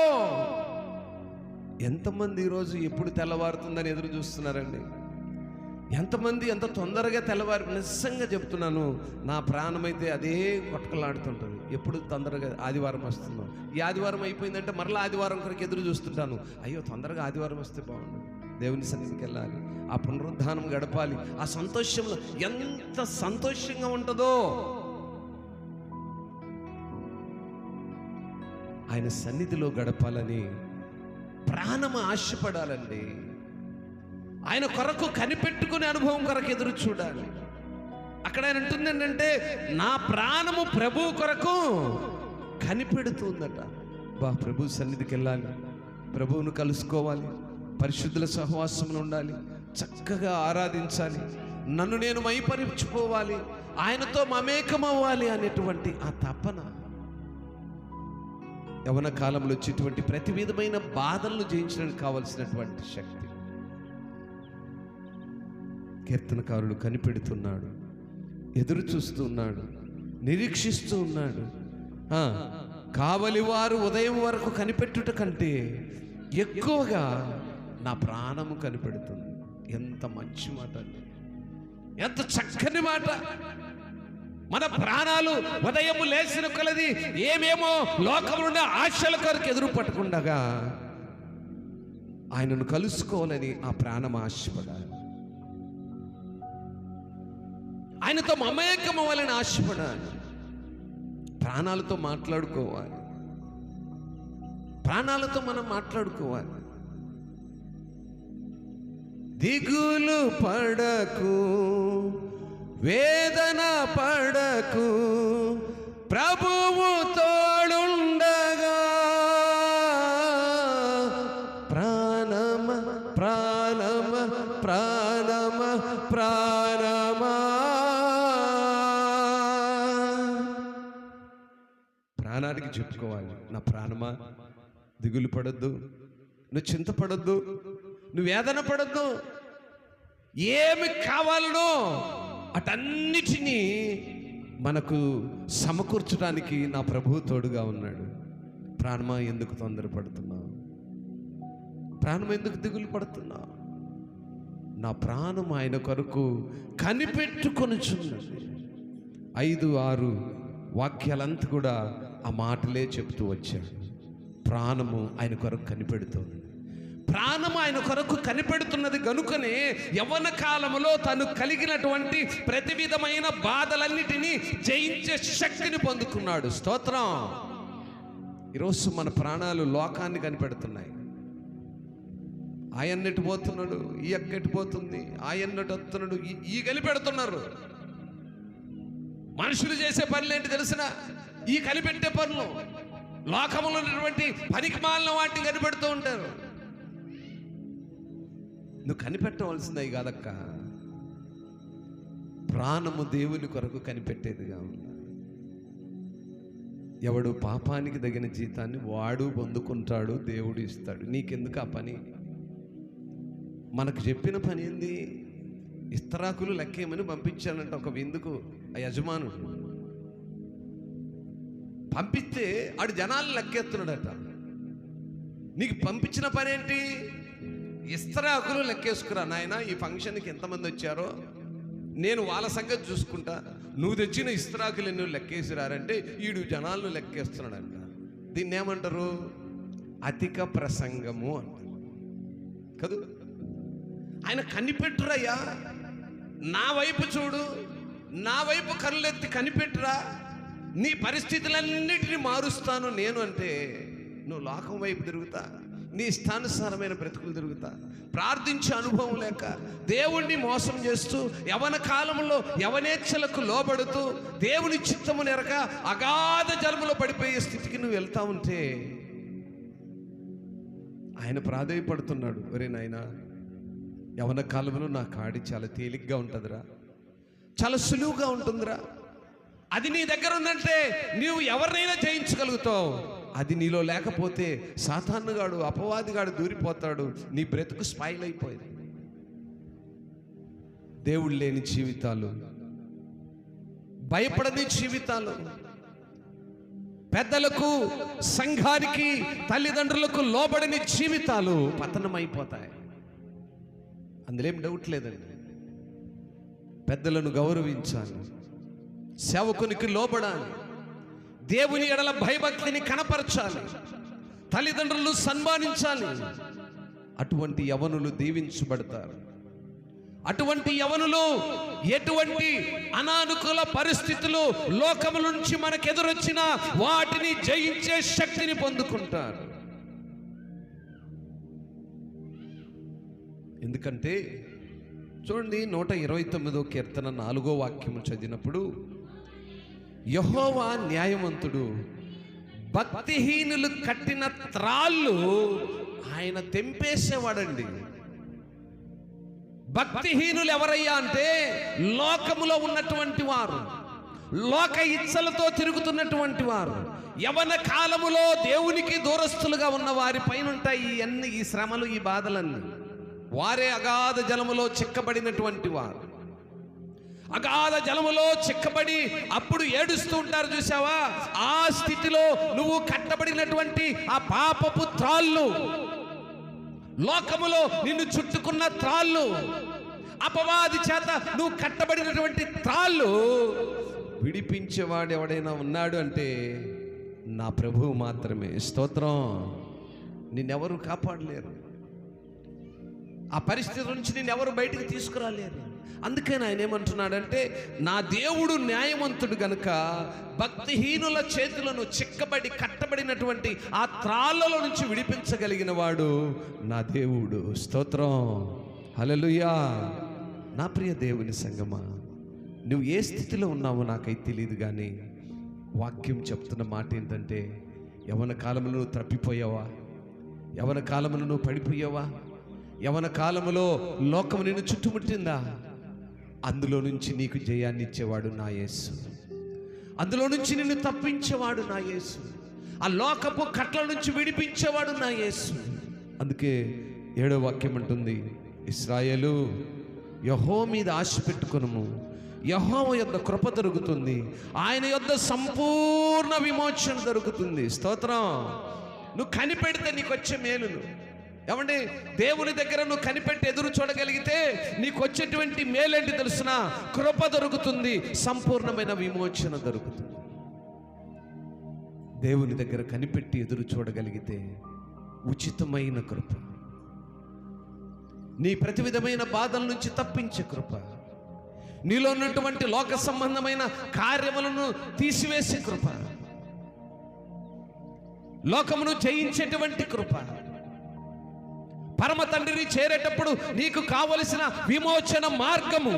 ఎంతమంది ఈరోజు ఎప్పుడు తెల్లవారుతుందని ఎదురు చూస్తున్నారండి? ఎంతమంది ఎంత తొందరగా తెల్లవారు? నిజంగా చెప్తున్నాను, నా ప్రాణమైతే అదే కొట్టకలాడుతుంటుంది. ఎప్పుడు తొందరగా ఆదివారం వస్తుందో, ఈ ఆదివారం అయిపోయిందంటే మరలా ఆదివారం కొరకు ఎదురు చూస్తుంటాను. అయ్యో తొందరగా ఆదివారం వస్తే బాగుండు, దేవుని సన్నిధికి వెళ్ళాలి, ఆ పునరుద్ధానం గడపాలి. ఆ సంతోషంలో ఎంత సంతోషంగా ఉంటుందో, ఆయన సన్నిధిలో గడపాలని ప్రాణం ఆశపడాలండి. ఆయన కొరకు కనిపెట్టుకునే అనుభవం కొరకు ఎదురు చూడాలి. అక్కడ ఆయన అంటుంది ఏంటంటే నా ప్రాణము ప్రభు కొరకు కనిపెడుతుందట. ప్రభు సన్నిధికి వెళ్ళాలి, ప్రభువును కలుసుకోవాలి, పరిశుద్ధుల సహవాసంలో ఉండాలి, చక్కగా ఆరాధించాలి, నన్ను నేను మైపరిచిపోవాలి, ఆయనతో మమేకమవ్వాలి అనేటువంటి ఆ తపన. యవ్వన కాలంలో వచ్చేటువంటి ప్రతి విధమైన బాధలను జయించడానికి కావలసినటువంటి శక్తి కీర్తనకారుడు కనిపెడుతున్నాడు, ఎదురు చూస్తూ ఉన్నాడు, నిరీక్షిస్తూ ఉన్నాడు. కావలి వారు ఉదయం వరకు కనిపెట్టుట కంటే ఎక్కువగా నా ప్రాణము కనిపెడుతుంది. ఎంత మంచి మాట అండి, ఎంత చక్కని మాట. మన ప్రాణాలు ఉదయము లేచిన కొలది ఏమేమో లోకమున్న ఆశల కొరకు ఎదురు పట్టుకుండగా ఆయనను కలుసుకోవాలని ఆ ప్రాణం ఆశపడాలి, ఆయనతో మమేకమవ్వాలని ఆశపడాలి, ప్రాణాలతో మాట్లాడుకోవాలి, ప్రాణాలతో మనం మాట్లాడుకోవాలి. దిగులు పడకు, వేదన పడకు, ప్రభువు తోడుండగా, ప్రాణమ ప్రాణమ ప్రాణమ ప్రాణమా. ప్రాణానికి చెప్పుకోవాలి, నా ప్రాణమా దిగులు పడొద్దు, నువ్వు చింతపడొద్దు, నువ్వు వేదన పడొద్దు, ఏమి కావాలనో అటన్నిటినీ మనకు సమకూర్చడానికి నా ప్రభువు తోడుగా ఉన్నాడు. ప్రాణమా ఎందుకు తొందరపడుతున్నావు? ప్రాణం ఎందుకు దిగులు పడుతున్నావు? నా ప్రాణం ఆయన కొరకు కనిపెట్టుకొనుచున్నది. 5-6 వాక్యాలంతా కూడా ఆ మాటలే చెప్తూ వచ్చాడు. ప్రాణము ఆయన కొరకు కనిపెడుతోంది. ప్రాణము ఆయన కొరకు కనిపెడుతున్నది గనుకనే యవ్వన కాలములో తను కలిగినటువంటి ప్రతి విధమైన బాధలన్నిటినీ జయించే శక్తిని పొందుకున్నాడు. స్తోత్రం. ఈరోజు మన ప్రాణాలు లోకాన్ని కనిపెడుతున్నాయి. ఆయన్నెటు పోతున్నాడు, ఈ అక్కెటు పోతుంది, ఆయన్నట్టు వస్తున్నాడు, ఈ కనిపెడుతున్నారు. మనుషులు చేసే పనులు ఏంటి తెలిసిన? ఈ కనిపెట్టే పనులు. లోకములో ఉన్నటువంటి పనికి మాలిన వాటిని కనిపెడుతూ ఉంటారు. నువ్వు కనిపెట్టవలసింది కాదక్క, ప్రాణము దేవుని కొరకు కనిపెట్టేదిగా ఉంది. ఎవడు పాపానికి తగిన జీతాన్ని వాడు పొందుకుంటాడు, దేవుడు ఇస్తాడు. నీకెందుకు ఆ పని? మనకు చెప్పిన పని ఏంది? ఇస్తరాకులు లెక్కేయమని పంపించానంట ఒక విందుకు ఆ యజమానుడు. పంపిస్తే ఆడు జనాలు లెక్కేస్తున్నాడట. నీకు పంపించిన పని ఏంటి? ఇస్తరాకులు లెక్కేసుకురా నాయన, ఈ ఫంక్షన్కి ఎంతమంది వచ్చారో నేను వాళ్ళ సంగతి చూసుకుంటా, నువ్వు తెచ్చిన ఇస్తరాకులు ఎన్నో లెక్కేసిరారంటే ఈడు జనాలను లెక్కేస్తున్నాడంట. దీన్ని ఏమంటారు? అధిక ప్రసంగము అంటారు కదూ. ఆయన కనిపెట్టురయ్యా, నా వైపు చూడు, నా వైపు కళ్ళెత్తి కనిపెట్టురా, నీ పరిస్థితులన్నిటినీ మారుస్తాను నేను అంటే నువ్వు లోకం వైపు తిరుగుతా, నీ ఇష్టానుసారమైన బ్రతుకులు తిరుగుతా, ప్రార్థించే అనుభవం లేక దేవుణ్ణి మోసం చేస్తూ యవన కాలంలో యవనేచ్ఛలకు లోబడుతూ దేవుని చిత్తము నెరక అగాధ జలములో పడిపోయే స్థితికి నువ్వు వెళ్తా ఉంటే ఆయన ప్రాధేయపడుతున్నాడు. ఒరే నాయనా, యవన కాలంలో నా కాడి చాలా తేలిగ్గా ఉంటుందిరా, చాలా సులువుగా ఉంటుందిరా. అది నీ దగ్గర ఉందంటే నీవు ఎవరినైనా జయించగలుగుతావు. అది నీలో లేకపోతే సాతానుగాడు, అపవాదిగాడు దూరిపోతాడు. నీ బ్రతుకు స్పాయిల్ అయిపోయింది. దేవుడు లేని జీవితాలు, భయపడని జీవితాలు, పెద్దలకు, సంఘానికి, తల్లిదండ్రులకు లోబడని జీవితాలు పతనమైపోతాయి. అందులో ఏం డౌట్ లేదండి. పెద్దలను గౌరవించాలి, సేవకునికి లోబడాలి, దేవుని ఎడల భయభక్తిని కనపరచాలి, తల్లిదండ్రులను సన్మానించాలి. అటువంటి యవనులు దీవించబడతారు. అటువంటి యవనులు ఎటువంటి అనానుకూల పరిస్థితులు లోకము నుంచి మనకు ఎదురొచ్చినా వాటిని జయించే శక్తిని పొందుకుంటారు. ఎందుకంటే చూడండి, 129వ కీర్తన 4వ వాక్యము చదివినప్పుడు, యెహోవా న్యాయవంతుడు, భక్తిహీనులు కట్టిన త్రాళ్ళు ఆయన తెంపేసేవాడండి. భక్తిహీనులు ఎవరయ్యా అంటే లోకములో ఉన్నటువంటి వారు, లోక ఇచ్చలతో తిరుగుతున్నటువంటి వారు, యవన కాలములో దేవునికి దూరస్తులుగా ఉన్న వారి పైన ఉంటాయి ఈ శ్రమలు, ఈ బాధలన్నీ. వారే అగాధ జలములో చిక్కబడినటువంటి వారు. అగాధ జలములో చిక్కబడి అప్పుడు ఏడుస్తూ ఉంటారు చూసావా? ఆ స్థితిలో నువ్వు కట్టబడినటువంటి ఆ పాపపు త్రాళ్ళు, లోకములో నిన్ను చుట్టుకున్న త్రాళ్ళు, అపవాది చేత నువ్వు కట్టబడినటువంటి త్రాళ్ళు విడిపించేవాడు ఎవడైనా ఉన్నాడు అంటే నా ప్రభువు మాత్రమే. స్తోత్రం. నిన్నెవరు కాపాడలేరు. ఆ పరిస్థితి నుంచి నిన్నెవరు బయటికి తీసుకురాలేరు. అందుకని ఆయన ఏమంటున్నాడంటే, నా దేవుడు న్యాయవంతుడు గనుక భక్తిహీనుల చేతులను చిక్కబడి కట్టబడినటువంటి ఆ త్రాళ్ళలో నుంచి విడిపించగలిగిన వాడు నా దేవుడు. స్తోత్రం. హల్లెలూయా. నా ప్రియ దేవుని సంగమా, నువ్వు ఏ స్థితిలో ఉన్నావో నాకైతే తెలియదు, కానీ వాక్యం చెప్తున్న మాట ఏంటంటే, యవన కాలంలో నువ్వు తప్పిపోయావా? యవన కాలంలో నువ్వు పడిపోయావా? యవన కాలములో లోకము నిన్ను చుట్టుముట్టిందా? అందులో నుంచి నీకు జయాన్ని ఇచ్చేవాడు నా యేసు. అందులో నుంచి నిన్ను తప్పించేవాడు నా యేసు. ఆ లోకపు కట్ల నుంచి విడిపించేవాడు నా యేసు. అందుకే 7వ వాక్యం అంటుంది, ఇశ్రాయేలు, యెహోవా మీద ఆశ పెట్టుకొనుము, యెహోవా యొద్ద కృప దొరుకుతుంది, ఆయన యొద్ద సంపూర్ణ విమోచన దొరుకుతుంది. స్తోత్రం. నువ్వు కనిపెడితే నీకు వచ్చే మేలులు ఏమండి, దేవుని దగ్గర నువ్వు కనిపెట్టి ఎదురు చూడగలిగితే నీకు వచ్చేటువంటి మేలేంటి తెలుసునా? కృప దొరుకుతుంది, సంపూర్ణమైన విమోచన దొరుకుతుంది. దేవుని దగ్గర కనిపెట్టి ఎదురు చూడగలిగితే ఉచితమైన కృప, నీ ప్రతి విధమైన బాధల నుంచి తప్పించే కృప, నీలో ఉన్నటువంటి లోక సంబంధమైన కార్యములను తీసివేసే కృప, లోకమును జయించేటువంటి కృప, పరమ తండ్రిని చేరేటప్పుడు నీకు కావలసిన విమోచన మార్గము,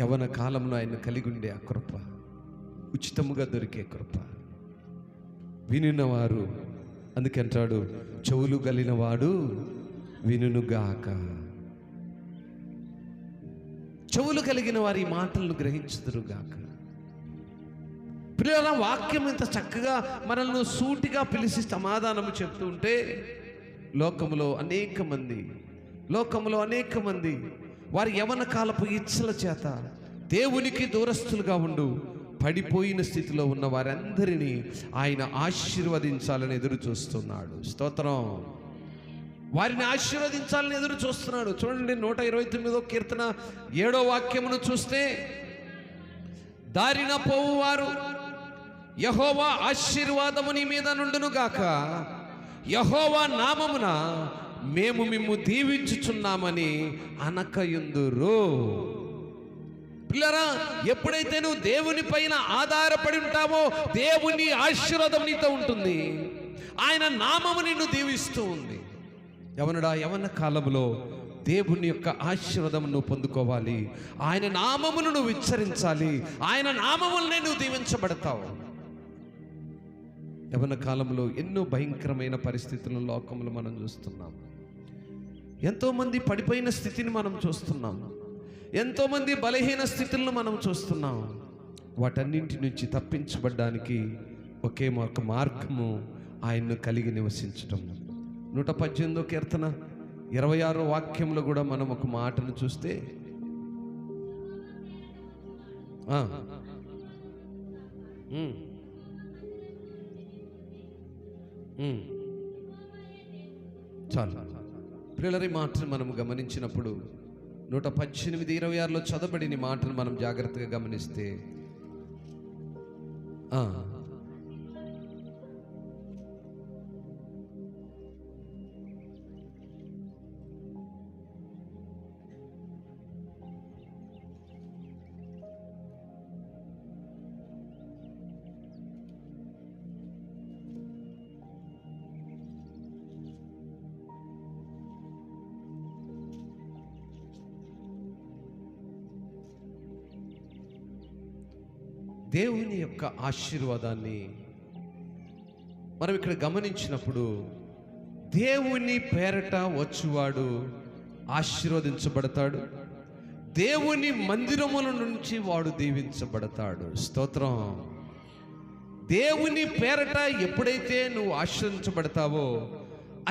యవన కాలంలో ఆయన కలిగి ఉండే ఆ కృప, ఉచితముగా దొరికే కృప. వినినవారు, అందుకంటాడు చెవులు కలిగినవాడు వినుగాక. చెవులు కలిగిన వారి మాటలను గ్రహించుదురుగాక. పిల్లల వాక్యం ఇంత చక్కగా మనల్ని సూటిగా పిలిచి సమాధానము చెప్తూ ఉంటే లోకములో అనేక మంది వారి యవన కాలపు ఇచ్చల చేత దేవునికి దూరస్తులుగా ఉండు పడిపోయిన స్థితిలో ఉన్న వారందరినీ ఆయన ఆశీర్వదించాలని ఎదురు చూస్తున్నాడు. స్తోత్రం. వారిని ఆశీర్వదించాలని ఎదురు చూస్తున్నాడు. చూడండి 129వ కీర్తన 7వ వాక్యమును చూస్తే, దారిన పోవువారు యెహోవా ఆశీర్వాదము నీ మీద నుండునుగాక, యెహోవా నామమున మేము మిమ్ము దీవించుచున్నామని అనకయుందురు. పిల్లరా, ఎప్పుడైతే నువ్వు దేవుని పైన ఆధారపడి ఉంటావో దేవుని ఆశీర్వాదం నీతో ఉంటుంది. ఆయన నామము నిన్ను దీవిస్తూ ఉంది. యవనుడా, యవన కాలంలో దేవుని యొక్క ఆశీర్వాదం నువ్వు పొందుకోవాలి. ఆయన నామమును నువ్వు ఉచ్చరించాలి. ఆయన నామములనే నువ్వు దీవించబడతావు. యవన కాలంలో ఎన్నో భయంకరమైన పరిస్థితులను లోకంలో మనం చూస్తున్నాం. ఎంతోమంది పడిపోయిన స్థితిని మనం చూస్తున్నాం. ఎంతోమంది బలహీన స్థితులను మనం చూస్తున్నాం. వాటన్నింటి నుంచి తప్పించబడ్డానికి ఒకే ఒక మార్గము ఆయన్ను కలిగి నివసించటం. 118వ కీర్తన 26వ వాక్యంలో కూడా మనం ఒక మాటను చూస్తే, చాలు పిల్లల మాటను మనం గమనించినప్పుడు 118:26లో చదవబడిన మాటను మనం జాగ్రత్తగా గమనిస్తే, దేవుని యొక్క ఆశీర్వాదాన్ని మనం ఇక్కడ గమనించినప్పుడు, దేవుని పేరట వచ్చువాడు ఆశీర్వదించబడతాడు. దేవుని మందిరముల నుంచి వాడు దీవించబడతాడు. స్తోత్రం. దేవుని పేరట ఎప్పుడైతే నువ్వు ఆశీర్వదించబడతావో,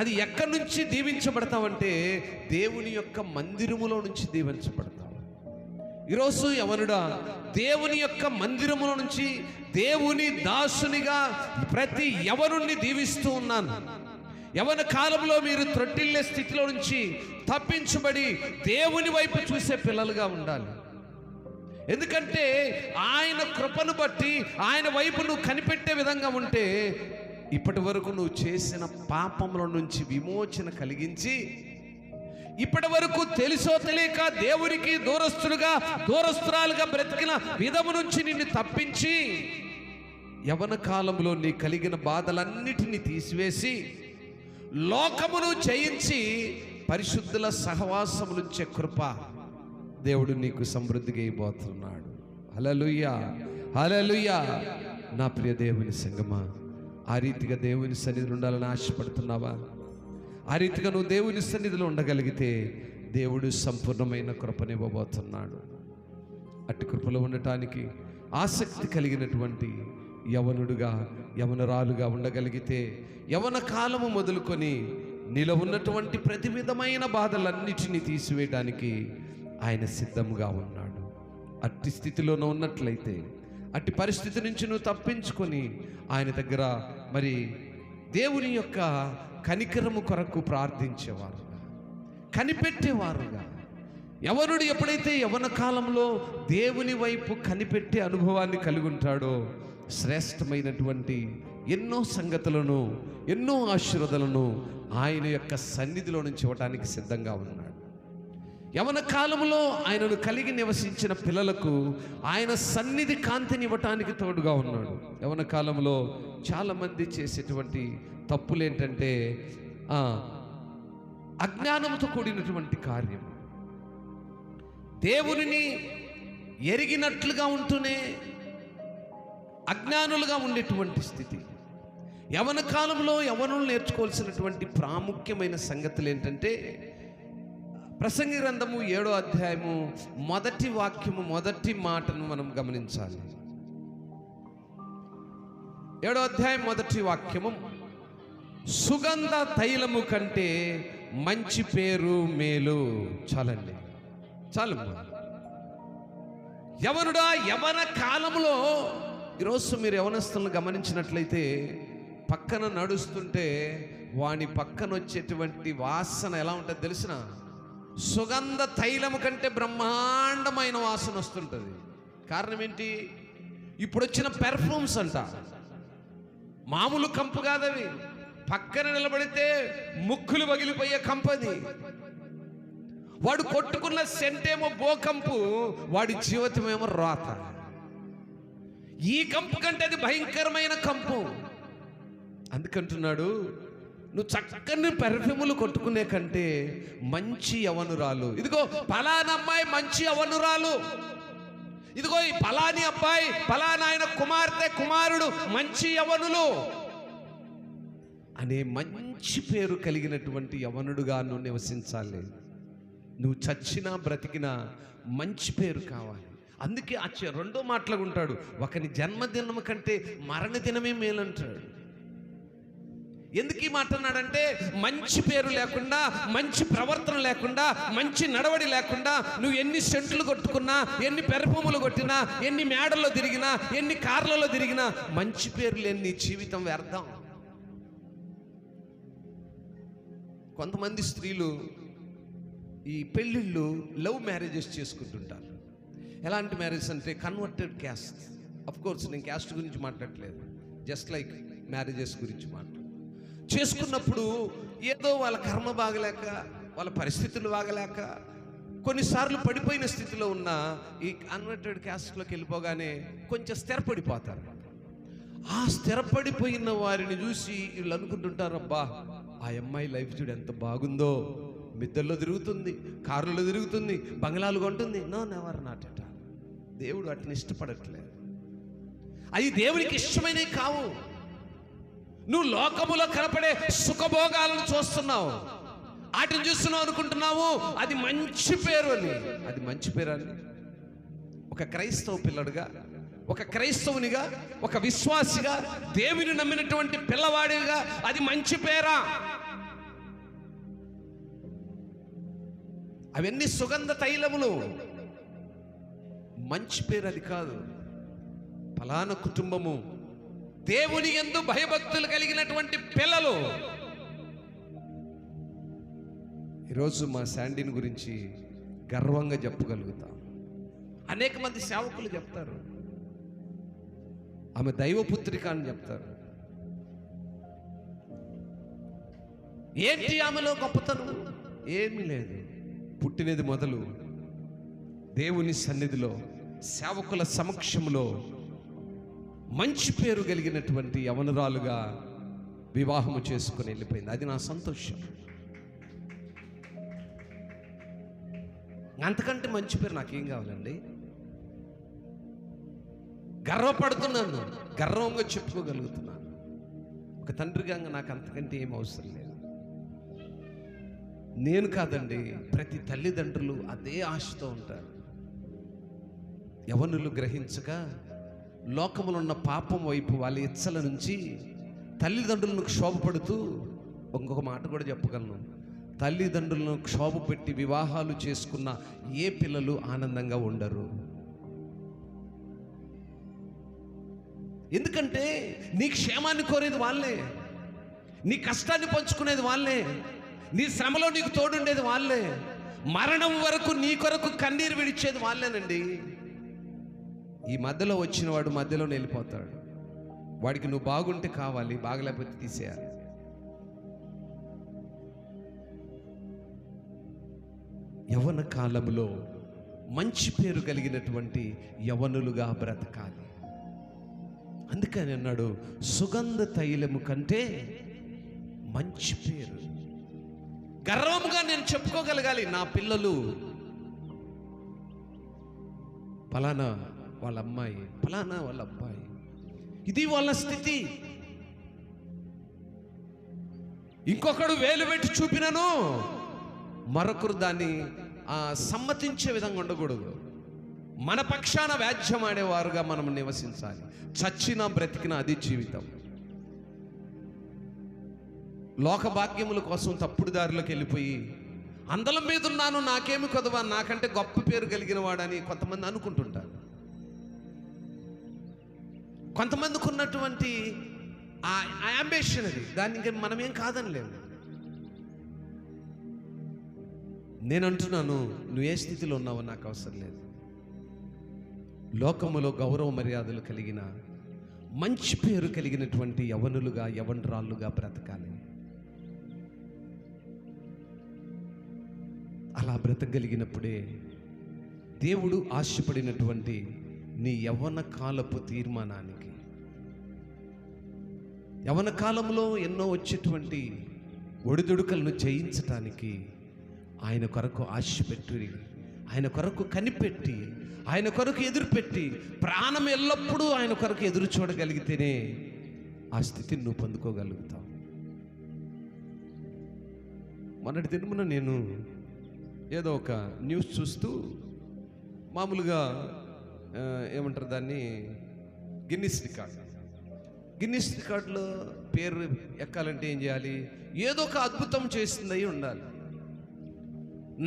అది ఎక్కడి నుంచి దీవించబడతావంటే దేవుని యొక్క మందిరములో నుంచి దీవించబడతావు. ఈరోజు యవనుడా, దేవుని యొక్క మందిరముల నుంచి దేవుని దాసునిగా ప్రతి యవనుణ్ణి దీవిస్తూ ఉన్నాను. యవన కాలంలో మీరు త్రొట్టిల్లే స్థితిలో నుంచి తప్పించబడి దేవుని వైపు చూసే పిల్లలుగా ఉండాలి. ఎందుకంటే ఆయన కృపను బట్టి ఆయన వైపు నువ్వు కనిపెట్టే విధంగా ఉంటే ఇప్పటి వరకు నువ్వు చేసిన పాపముల నుంచి విమోచన కలిగించి, ఇప్పటి వరకు తెలుసో తెలియక దేవునికి దూరస్తురాలుగా బ్రతికిన విధము నుంచి నిన్ను తప్పించి, యవన కాలంలో నీ కలిగిన బాధలన్నిటినీ తీసివేసి లోకమును జయించి పరిశుద్ధుల సహవాసములుంచే కృప దేవుడు నీకు సమృద్ధిగా ఇవ్వబోతున్నాడు. హల్లెలూయా, హల్లెలూయా. నా ప్రియ దేవుని సంగమా, ఆ రీతిగా దేవుని సన్నిధిలో ఉండాలని ఆశపడుతున్నావా? ఆ రీతిగా నువ్వు దేవుని సన్నిధిలో ఉండగలిగితే దేవుడు సంపూర్ణమైన కృపనివ్వబోతున్నాడు. అట్టి కృపలో ఉండటానికి ఆసక్తి కలిగినటువంటి యవనుడుగా యవనరాలుగా ఉండగలిగితే యవన కాలము మొదలుకొని నీలో ఉన్నటువంటి ప్రతి విధమైన బాధలన్నిటినీ తీసివేయడానికి ఆయన సిద్ధంగా ఉన్నాడు. అట్టి స్థితిలోనూ ఉన్నట్లయితే, అట్టి పరిస్థితి నుంచి నువ్వు తప్పించుకొని ఆయన దగ్గర మరి దేవుని యొక్క కనికరము కొరకు ప్రార్థించేవారుగా, కనిపెట్టేవారుగా. యవనుడు ఎప్పుడైతే యవన కాలంలో దేవుని వైపు కనిపెట్టే అనుభవాన్ని కలిగి ఉంటాడో శ్రేష్టమైనటువంటి ఎన్నో సంగతులను, ఎన్నో ఆశీర్వాదాలను ఆయన యొక్క సన్నిధిలో నుంచి ఇవ్వడానికి సిద్ధంగా ఉన్నాడు. యవన కాలంలో ఆయనను కలిగి నివసించిన పిల్లలకు ఆయన సన్నిధి కాంతిని ఇవ్వటానికి తోడుగా ఉన్నాడు. యవన కాలంలో చాలామంది చేసేటువంటి తప్పులు ఏంటంటే అజ్ఞానంతో కూడినటువంటి కార్యం. దేవునిని ఎరిగినట్లుగా ఉంటూనే అజ్ఞానులుగా ఉండేటువంటి స్థితి. యవన కాలంలో యవనులు నేర్చుకోవాల్సినటువంటి ప్రాముఖ్యమైన సంగతులు ఏంటంటే, ప్రసంగి గ్రంథము 7వ అధ్యాయము మొదటి వాక్యము, మొదటి మాటను మనం గమనించాలి. 7వ అధ్యాయం మొదటి వాక్యము, సుగంధ తైలము కంటే మంచి పేరు మేలు. చాలండి, చాలు. యవనుడా, యవన కాలంలో ఈరోజు మీరు యవనస్తులను గమనించినట్లయితే పక్కన నడుస్తుంటే వాని పక్కన వచ్చేటువంటి వాసన ఎలా ఉంటుంది తెలిసిన? సుగంధ తైలము కంటే బ్రహ్మాండమైన వాసన వస్తుంటుంది. కారణం ఏంటి? ఇప్పుడు వచ్చిన పెర్ఫ్యూమ్స్ అంట. మామూలు కంపు కాదవి. పక్కన నిలబడితే ముక్కులు పగిలిపోయే కంపది. వాడు కొట్టుకున్న సెంటేమో బోకంపు, వాడి జీవితమేమో రోత. ఈ కంపు కంటే అది భయంకరమైన కంపు. అందుకంటున్నాడు, నువ్వు చక్కని పెర్ఫ్యూములు కొట్టుకునే కంటే మంచి యవనురాలు, ఇదిగో పలానా అమ్మాయి మంచి యవనురాలు, ఇదిగో ఈ పలాని అబ్బాయి, పలానా ఆయన కుమార్తె కుమారుడు మంచి యవనులు అనే మంచి పేరు కలిగినటువంటి యవనుడుగా నువ్వు నివసించాలి. నువ్వు చచ్చినా బ్రతికినా మంచి పేరు కావాలి. అందుకే రెండో మాటలుగా ఉంటాడు, ఒకని జన్మదినం కంటే మరణ దినమే మేలంటాడు. ఎందుకు ఈ మాట అన్నాడంటే, మంచి పేరు లేకుండా, మంచి ప్రవర్తన లేకుండా, మంచి నడవడి లేకుండా నువ్వు ఎన్ని సెంట్లు కొట్టుకున్నా, ఎన్ని పెర్ఫ్యూములు కొట్టినా, ఎన్ని మేడల్లో తిరిగినా, ఎన్ని కార్లలో తిరిగినా మంచి పేరు లేని నీ జీవితం వ్యర్థం. కొంతమంది స్త్రీలు ఈ పెళ్ళిళ్ళు లవ్ మ్యారేజెస్ చేసుకుంటుంటారు. ఎలాంటి మ్యారేజ్ అంటే కన్వర్టెడ్ క్యాస్ట్. అఫ్ కోర్స్ నేను క్యాస్ట్ గురించి మాట్లాడట్లేదు, జస్ట్ లైక్ మ్యారేజెస్ గురించి చేసుకున్నప్పుడు ఏదో వాళ్ళ కర్మ బాగలేక, వాళ్ళ పరిస్థితులు బాగలేక, కొన్నిసార్లు పడిపోయిన స్థితిలో ఉన్న ఈ కన్వర్టెడ్ క్యాస్ట్లోకి వెళ్ళిపోగానే కొంచెం స్థిరపడిపోతారు. ఆ స్థిరపడిపోయిన వారిని చూసి వీళ్ళు అనుకుంటుంటారు, అబ్బా ఆ అమ్మాయి లైఫ్ చూడు ఎంత బాగుందో, మిద్దల్లో తిరుగుతుంది, కారులో తిరుగుతుంది, బంగ్లాలు కొంటుంది. No, never, not at all. దేవుడు వాటిని ఇష్టపడట్లేదు. అవి దేవునికి ఇష్టమైనవి కావు. నువ్వు లోకములో కనపడే సుఖభోగాలను చూస్తున్నావు, వాటిని చూస్తున్నావు, అనుకుంటున్నావు అది మంచి పేరు అని. అది మంచి పేరు అని ఒక క్రైస్తవ పిల్లడుగా, ఒక క్రైస్తవునిగా, ఒక విశ్వాసిగా, దేవుని నమ్మినటువంటి పిల్లవాడిగా అది మంచి పేరా? అవన్నీ సుగంధ తైలములు. మంచి పేరు అది కాదు. ఫలానా కుటుంబము దేవుని యందు భయభక్తులు కలిగినటువంటి పిల్లలు. ఈరోజు మా శాండీని గురించి గర్వంగా చెప్పగలుగుతాం. అనేక మంది సేవకులు చెప్తారు, ఆమె దైవపుత్రిక అని చెప్తారు. ఏంటి ఆమెలో గొప్పతనం? ఏమీ లేదు. పుట్టినది మొదలు దేవుని సన్నిధిలో, సేవకుల సమక్షంలో మంచి పేరు కలిగినటువంటి యవనురాలుగా వివాహము చేసుకుని వెళ్ళిపోయింది. అది నా సంతోషం. అంతకంటే మంచి పేరు నాకేం కావాలండి? గర్వపడుతున్నాను, గర్వంగా చెప్పుకోగలుగుతున్నాను. ఒక తండ్రిగా నాకు అంతకంటే ఏం అవసరం లేదు. నేను కాదండి, ప్రతి తల్లిదండ్రులు అదే ఆశతో ఉంటారు. యవనులు గ్రహించక లోకములో ఉన్న పాపం వైపు వాళ్ళ ఇచ్చల నుంచి తల్లిదండ్రులను క్షోభపడుతూ, ఇంకొక మాట కూడా చెప్పగలను, తల్లిదండ్రులను క్షోభ పెట్టి వివాహాలు చేసుకున్న ఏ పిల్లలు ఆనందంగా ఉండరు. ఎందుకంటే నీ క్షేమాన్ని కోరేది వాళ్ళే, నీ కష్టాన్ని పంచుకునేది వాళ్ళే, నీ శ్రమలో నీకు తోడుండేది వాళ్ళే, మరణం వరకు నీ కొరకు కన్నీరు విడిచేది వాళ్ళేనండి. ఈ మధ్యలో వచ్చిన వాడు మధ్యలో వెళ్ళిపోతాడు. వాడికి నువ్వు బాగుంటే కావాలి, బాగలేకపోతే తీసేయాలి. యవ్వన కాలంలో మంచి పేరు కలిగినటువంటి యవ్వనులుగా బ్రతకాలి. అందుకని అన్నాడు, సుగంధ తైలము కంటే మంచి పేరు. గర్వంగా నేను చెప్పుకోగలగాలి, నా పిల్లలు ఫలానా వాళ్ళ అమ్మాయి, ఫలానా వాళ్ళ అబ్బాయి, ఇది వాళ్ళ స్థితి. ఇంకొకడు వేలు పెట్టి చూపినను మరొకరు దాన్ని సమ్మతించే విధంగా ఉండకూడదు. మన పక్షాన వ్యాజ్యం ఆడేవారుగా మనం నివసించాలి. చచ్చినా బ్రతికినా అది జీవితం. లోక భాగ్యముల కోసం తప్పుడు దారిలోకి వెళ్ళిపోయి అందలం మీద ఉన్నాను, నాకేమి కొదవా, నాకంటే గొప్ప పేరు కలిగిన వాడని కొంతమంది అనుకుంటుంటారు. కొంతమందికి ఉన్నటువంటి ఆ అంబిషన్ అది, దాన్ని ఇంకా మనమేం కాదనిలేము. నేను అంటున్నాను, నువ్వు ఏ స్థితిలో ఉన్నావో నాకు అవసరం లేదు. లోకములో గౌరవ మర్యాదలు కలిగిన మంచి పేరు కలిగినటువంటి యవనులుగా, యవనరాళ్ళుగా బ్రతకాలి. అలా బ్రతకగలిగినప్పుడే దేవుడు ఆశపడినటువంటి నీ యవ్వన కాలపు తీర్మానానికి, యవ్వన కాలంలో ఎన్నో వచ్చేటువంటి ఒడిదుడుకలను జయించటానికి ఆయన కొరకు ఆశపెట్టి, ఆయన కొరకు కనిపెట్టి, ఆయన కొరకు ఎదురుపెట్టి, ప్రాణం ఎల్లప్పుడూ ఆయన కొరకు ఎదురు చూడగలిగితేనే ఆ స్థితిని నువ్వు పొందుకోగలుగుతావు. మొన్నటి దినమున నేను ఏదో ఒక న్యూస్ చూస్తూ, మామూలుగా ఏమంటారు దాన్ని, గిన్నిస్ రికార్డులో పేరు ఎక్కాలంటే ఏం చేయాలి? ఏదో ఒక అద్భుతం చేసింది అయి ఉండాలి.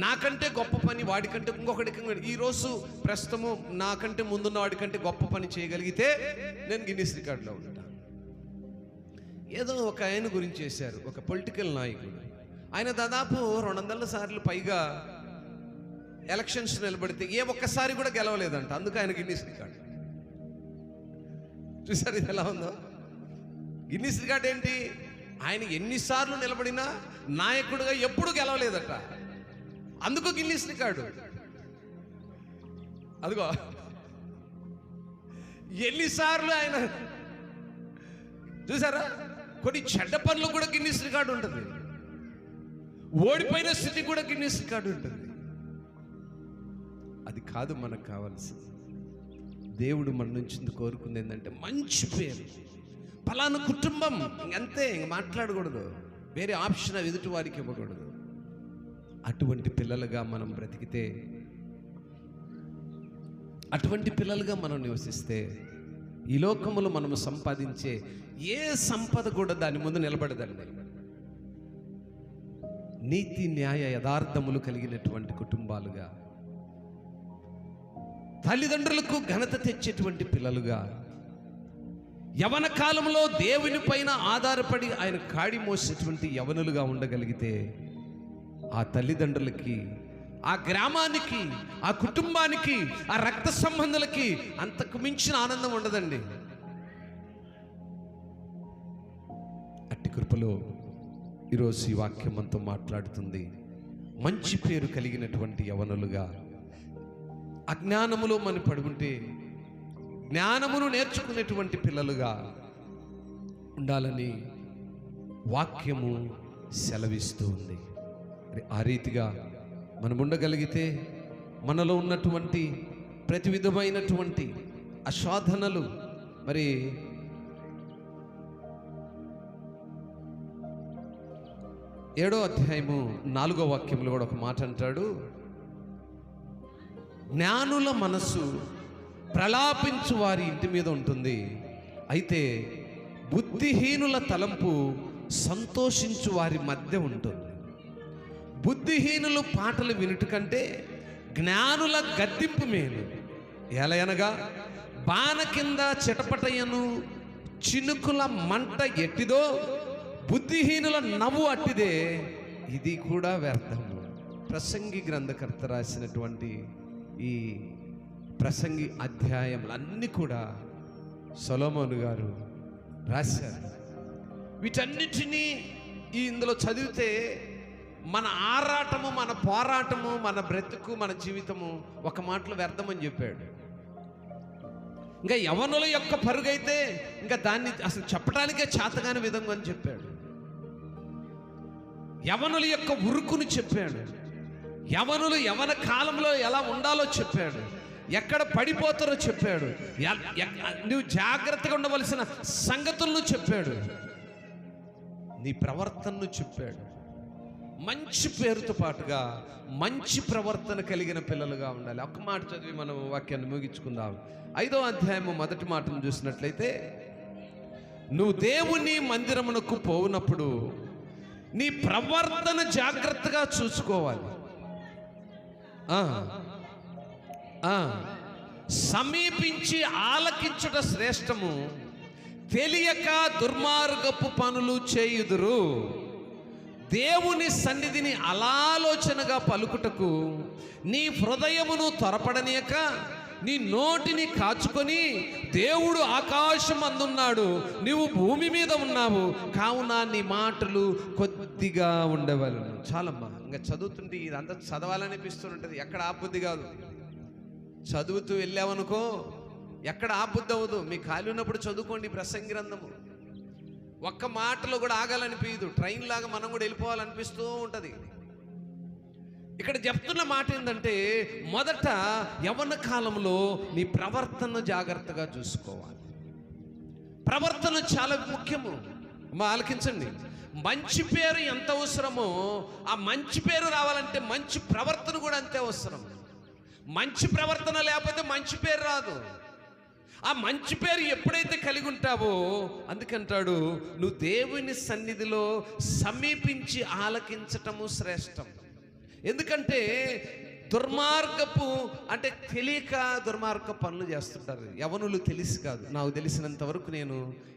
నాకంటే గొప్ప పని వాడికంటే ఇంకొకటికి, ఈరోజు ప్రస్తుతము నాకంటే ముందున్న వాడికంటే గొప్ప పని చేయగలిగితే నేను గిన్నిస్ రికార్డులో ఉంటాను. ఏదో ఒక ఆయన గురించి చేశారు, ఒక పొలిటికల్ నాయకుడు. ఆయన దాదాపు 200 సార్లు పైగా ఎలక్షన్స్ నిలబడితే ఏ ఒక్కసారి కూడా గెలవలేదంట. అందుకు ఆయన గిన్నిస్ రికార్డు. చూసారు ఇది ఎలా ఉందో? గిన్నిస్ రికార్డు ఏంటి? ఆయన ఎన్నిసార్లు నిలబడినా నాయకుడుగా ఎప్పుడు గెలవలేదట. అందుకు గిన్నిస్ రికార్డు. అదిగో ఎన్నిసార్లు ఆయన, చూసారా? కొన్ని చెడ్డ పనులు కూడా గిన్నిస్ రికార్డు ఉంటుంది. ఓడిపోయిన స్థితి కూడా గిన్నిస్ రికార్డు ఉంటుంది. అది కాదు మనకు కావాల్సింది. దేవుడు మన నుంచి కోరుకుంది ఏంటంటే మంచి పేరు. ఫలానా కుటుంబం, ఇంకంతే, ఇంక మాట్లాడకూడదు. వేరే ఆప్షన్ ఎదుటి వారికి ఇవ్వకూడదు. అటువంటి పిల్లలుగా మనం బ్రతికితే, అటువంటి పిల్లలుగా మనం నివసిస్తే, ఈ లోకములో మనము సంపాదించే ఏ సంపద కూడా దాని ముందు నిలబడదండి. నీతి న్యాయ యథార్థములు కలిగినటువంటి కుటుంబాలుగా, తల్లిదండ్రులకు ఘనత తెచ్చేటువంటి పిల్లలుగా, యవన కాలంలో దేవుని పైన ఆధారపడి ఆయన కాడి మోసేటువంటి యవనులుగా ఉండగలిగితే, ఆ తల్లిదండ్రులకి, ఆ గ్రామానికి, ఆ కుటుంబానికి, ఆ రక్త సంబంధులకి అంతకు మించిన ఆనందం ఉండదండి. అట్టి కృపలో ఈరోజు ఈ వాక్యం మనతో మాట్లాడుతుంది. మంచి పేరు కలిగినటువంటి యవనులుగా, అజ్ఞానములో మనం పడుకుంటే జ్ఞానమును నేర్చుకునేటువంటి పిల్లలుగా ఉండాలని వాక్యము సెలవిస్తూ ఉంది. ఆ రీతిగా మనం ఉండగలిగితే మనలో ఉన్నటువంటి ప్రతి విధమైనటువంటి అశోధనలు, మరి 7వ అధ్యాయము 4వ వాక్యంలో కూడా ఒక మాట అంటాడు, జ్ఞానుల మనస్సు ప్రలాపించు వారి ఇంటి మీద ఉంటుంది, అయితే బుద్ధిహీనుల తలంపు సంతోషించు వారి మధ్య ఉంటుంది. బుద్ధిహీనులు పాటలు వినుట కంటే జ్ఞానుల గద్దింపు మేలు. ఎలయనగా బాణ కింద చిటపటయ్యను చినుకుల మంట ఎట్టిదో బుద్ధిహీనుల నవ్వు అట్టిదే, ఇది కూడా వ్యర్థము. ప్రసంగి గ్రంథకర్త రాసినటువంటి ఈ ప్రసంగి అధ్యాయములన్నీ కూడా సొలొమోను గారు రాశారు. వీటన్నిటినీ ఇందులో చదివితే మన ఆరాటము, మన పోరాటము, మన బ్రతుకు, మన జీవితము ఒక మాటలో వ్యర్థమని చెప్పాడు. ఇంకా యవనుల యొక్క పరుగైతే ఇంకా దాన్ని అసలు చెప్పడానికే చేతగాని విధంగా అని చెప్పాడు. యవనుల యొక్క ఉరుకును చెప్పాడు. యవనులు యవన కాలంలో ఎలా ఉండాలో చెప్పాడు. ఎక్కడ పడిపోతారో చెప్పాడు. నువ్వు జాగ్రత్తగా ఉండవలసిన సంగతులను చెప్పాడు. నీ ప్రవర్తనను చెప్పాడు. మంచి పేరుతో పాటుగా మంచి ప్రవర్తన కలిగిన పిల్లలుగా ఉండాలి. ఒక్క మాట చదివి మనం వాక్యాన్ని ముగించుకుందాం. 5వ అధ్యాయము మొదటి మాటను చూసినట్లయితే, నువ్వు దేవుని మందిరమునకు పోవునప్పుడు నీ ప్రవర్తన జాగ్రత్తగా చూసుకోవాలి. సమీపించి ఆలకించుట శ్రేష్టము, తెలియక దుర్మార్గపు పనులు చేయుదురు. దేవుని సన్నిధిని అలాలోచనగా పలుకుటకు నీ హృదయమును త్వరపడనీయక నీ నోటిని కాచుకొని, దేవుడు ఆకాశం అందున్నాడు, నీవు భూమి మీద ఉన్నావు, కావున నీ మాటలు కొద్దిగా ఉండవలను. చాలమ్మా, ఇంకా చదువుతుంటే ఇదంతా చదవాలనిపిస్తుంటుంది. ఎక్కడ ఆబుద్ధి కాదు. చదువుతూ వెళ్ళామనుకో ఎక్కడ ఆబుద్ధి అవ్వదు. మీ ఖాళీ ఉన్నప్పుడు చదువుకోండి ప్రసంగి గ్రంథము. ఒక్క మాటలో కూడా ఆగాలనిపించదు. ట్రైన్ లాగా మనం కూడా వెళ్ళిపోవాలనిపిస్తూ ఉంటుంది. ఇక్కడ చెప్తున్న మాట ఏంటంటే, మొదట యవ్వన కాలంలో నీ ప్రవర్తన జాగ్రత్తగా చూసుకోవాలి. ప్రవర్తన చాలా ముఖ్యము. ఆలకించండి. మంచి పేరు ఎంత అవసరమో ఆ మంచి పేరు రావాలంటే మంచి ప్రవర్తన కూడా అంతే అవసరం. మంచి ప్రవర్తన లేకపోతే మంచి పేరు రాదు. ఆ మంచి పేరు ఎప్పుడైతే కలిగి ఉంటావో, అందుకంటాడు నువ్వు దేవుని సన్నిధిలో సమీపించి ఆలకించటము శ్రేష్టం. ఎందుకంటే దుర్మార్గపు అంటే తెలియక దుర్మార్గ పనులు చేస్తుంటారు యవనులు. తెలిసి కాదు. నాకు తెలిసినంత వరకు నేను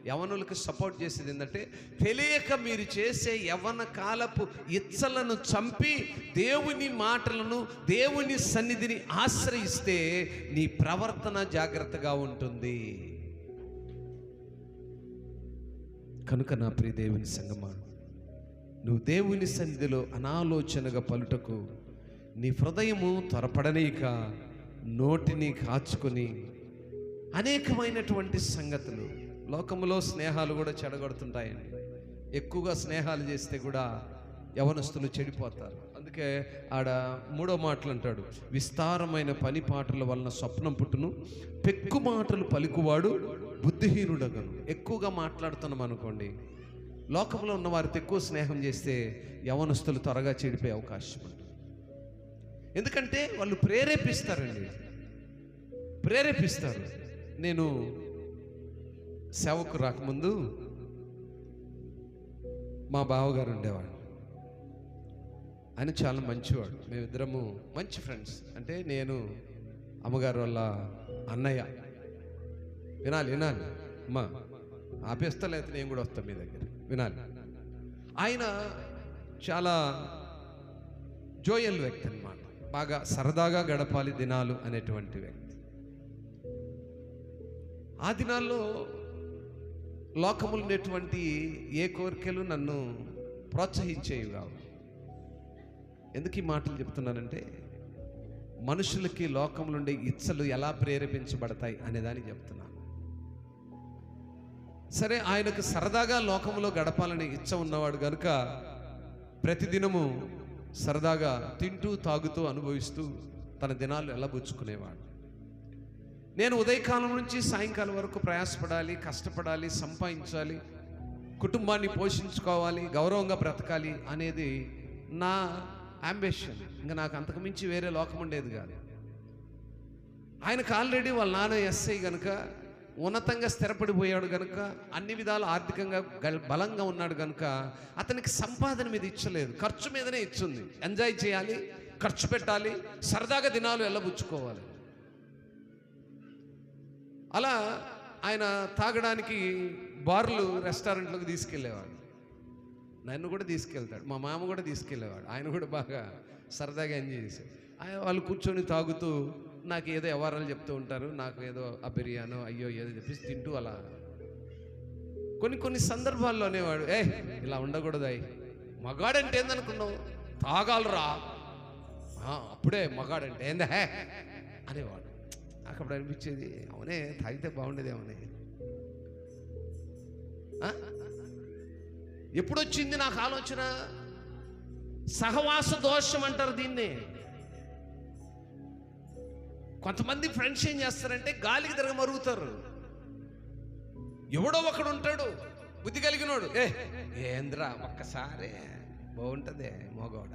యవనులకు సపోర్ట్ చేసేది ఏంటంటే, తెలియక మీరు చేసే యవన కాలపు ఇచ్చలను చంపి దేవుని మాటలను, దేవుని సన్నిధిని ఆశ్రయిస్తే నీ ప్రవర్తన జాగ్రత్తగా ఉంటుంది. కనుక నా ప్రియ దేవుని సంగమా, నువ్వు దేవుని సన్నిధిలో అనాలోచనగా పలుటకు నీ హృదయము త్వరపడనీక నోటిని కాచుకొని అనేకమైనటువంటి సంగతులు. లోకములో స్నేహాలు కూడా చెడగొడుతుంటాయండి. ఎక్కువగా స్నేహాలు చేస్తే కూడా యవనస్తులు చెడిపోతారు. అందుకే ఆడ 3వ మాటలు అంటాడు, విస్తారమైన పని పాటల వలన స్వప్నం పుట్టును, పెక్కు మాటలు పలుకువాడు బుద్ధిహీనుడగను. ఎక్కువగా మాట్లాడుతున్నాం అనుకోండి, లోకంలో ఉన్న వారితో ఎక్కువ స్నేహం చేస్తే యవనస్తులు త్వరగా చెడిపోయే అవకాశం ఉంటుంది. ఎందుకంటే వాళ్ళు ప్రేరేపిస్తారు. నేను సేవకు రాకముందు మా బావగారు ఉండేవాడు. ఆయన చాలా మంచివాడు. మేమిద్దరము మంచి ఫ్రెండ్స్. అంటే నేను అమ్మగారు వాళ్ళ అన్నయ్య. వినాలి అమ్మా, ఆపేస్తా, లేకపోతే నేను కూడా వస్తాను మీ దగ్గర. వినాలి. ఆయన చాలా జోయల్ వ్యక్తి అన్నమాట. బాగా సరదాగా గడపాలి దినాలు అనేటువంటి వ్యక్తి. ఆ దినాల్లో లోకములు ఉండేటువంటి ఏ కోరికలు నన్ను ప్రోత్సహించేవి కావు. ఎందుకు ఈ మాటలు చెప్తున్నానంటే, మనుషులకి లోకములు ఉండే ఇచ్చలు ఎలా ప్రేరేపించబడతాయి అనేదానికి చెప్తున్నాను. సరే, ఆయనకు సరదాగా లోకంలో గడపాలని ఇచ్చ ఉన్నవాడు కనుక ప్రతిదినము సరదాగా తింటూ తాగుతూ అనుభవిస్తూ తన దినాలు ఎల్లబుచ్చుకునేవాడు. నేను ఉదయకాలం నుంచి సాయంకాలం వరకు ప్రయాసపడాలి, కష్టపడాలి, సంపాదించాలి, కుటుంబాన్ని పోషించుకోవాలి, గౌరవంగా బ్రతకాలి అనేది నా అంబిషన్. ఇంకా నాకు అంతకుమించి వేరే లోకం ఉండేది కాదు. ఆయనకు ఆల్రెడీ వాళ్ళ నాన్న ఎస్ఐ కనుక ఉన్నతంగా స్థిరపడిపోయాడు కనుక, అన్ని విధాలు ఆర్థికంగా బలంగా ఉన్నాడు కనుక అతనికి సంపాదన మీద ఇచ్చలేదు, ఖర్చు మీదనే ఇచ్చింది. ఎంజాయ్ చేయాలి, ఖర్చు పెట్టాలి, సరదాగా దినాలు ఎల్లబుచ్చుకోవాలి. అలా ఆయన తాగడానికి బార్లు, రెస్టారెంట్లకు తీసుకెళ్ళేవాడు. నన్ను కూడా తీసుకెళ్తాడు, మా మామ కూడా తీసుకెళ్ళేవాడు. ఆయన కూడా బాగా సరదాగా ఎంజాయ్ చేశాడు. వాళ్ళు కూర్చొని తాగుతూ నాకు ఏదో వ్యవహారాలు చెప్తూ ఉంటారు. నాకు ఏదో ఆ బిర్యానో అయ్యో ఏదో చెప్పేసి తింటూ అలా. కొన్ని సందర్భాల్లో అనేవాడు, ఇలా ఉండకూడదు, మగాడంటే ఏందనుకున్నావు, తాగాలరా, అప్పుడే మగాడంటే ఏందా అనేవాడు. నాకు అప్పుడు అనిపించేది, అవునే తాగితే బాగుండేదేమోనే. ఎప్పుడొచ్చింది నాకు ఆలోచన, సహవాస దోషం అంటారు దీన్ని. కొంతమంది ఫ్రెండ్స్ ఏం చేస్తారంటే గాలికి తిరగమరుగుతారు. ఎవడో ఒకడు ఉంటాడు బుద్ధి కలిగినోడు, ఏంద్రా ఒక్కసారి బాగుంటుందే మోగోడ.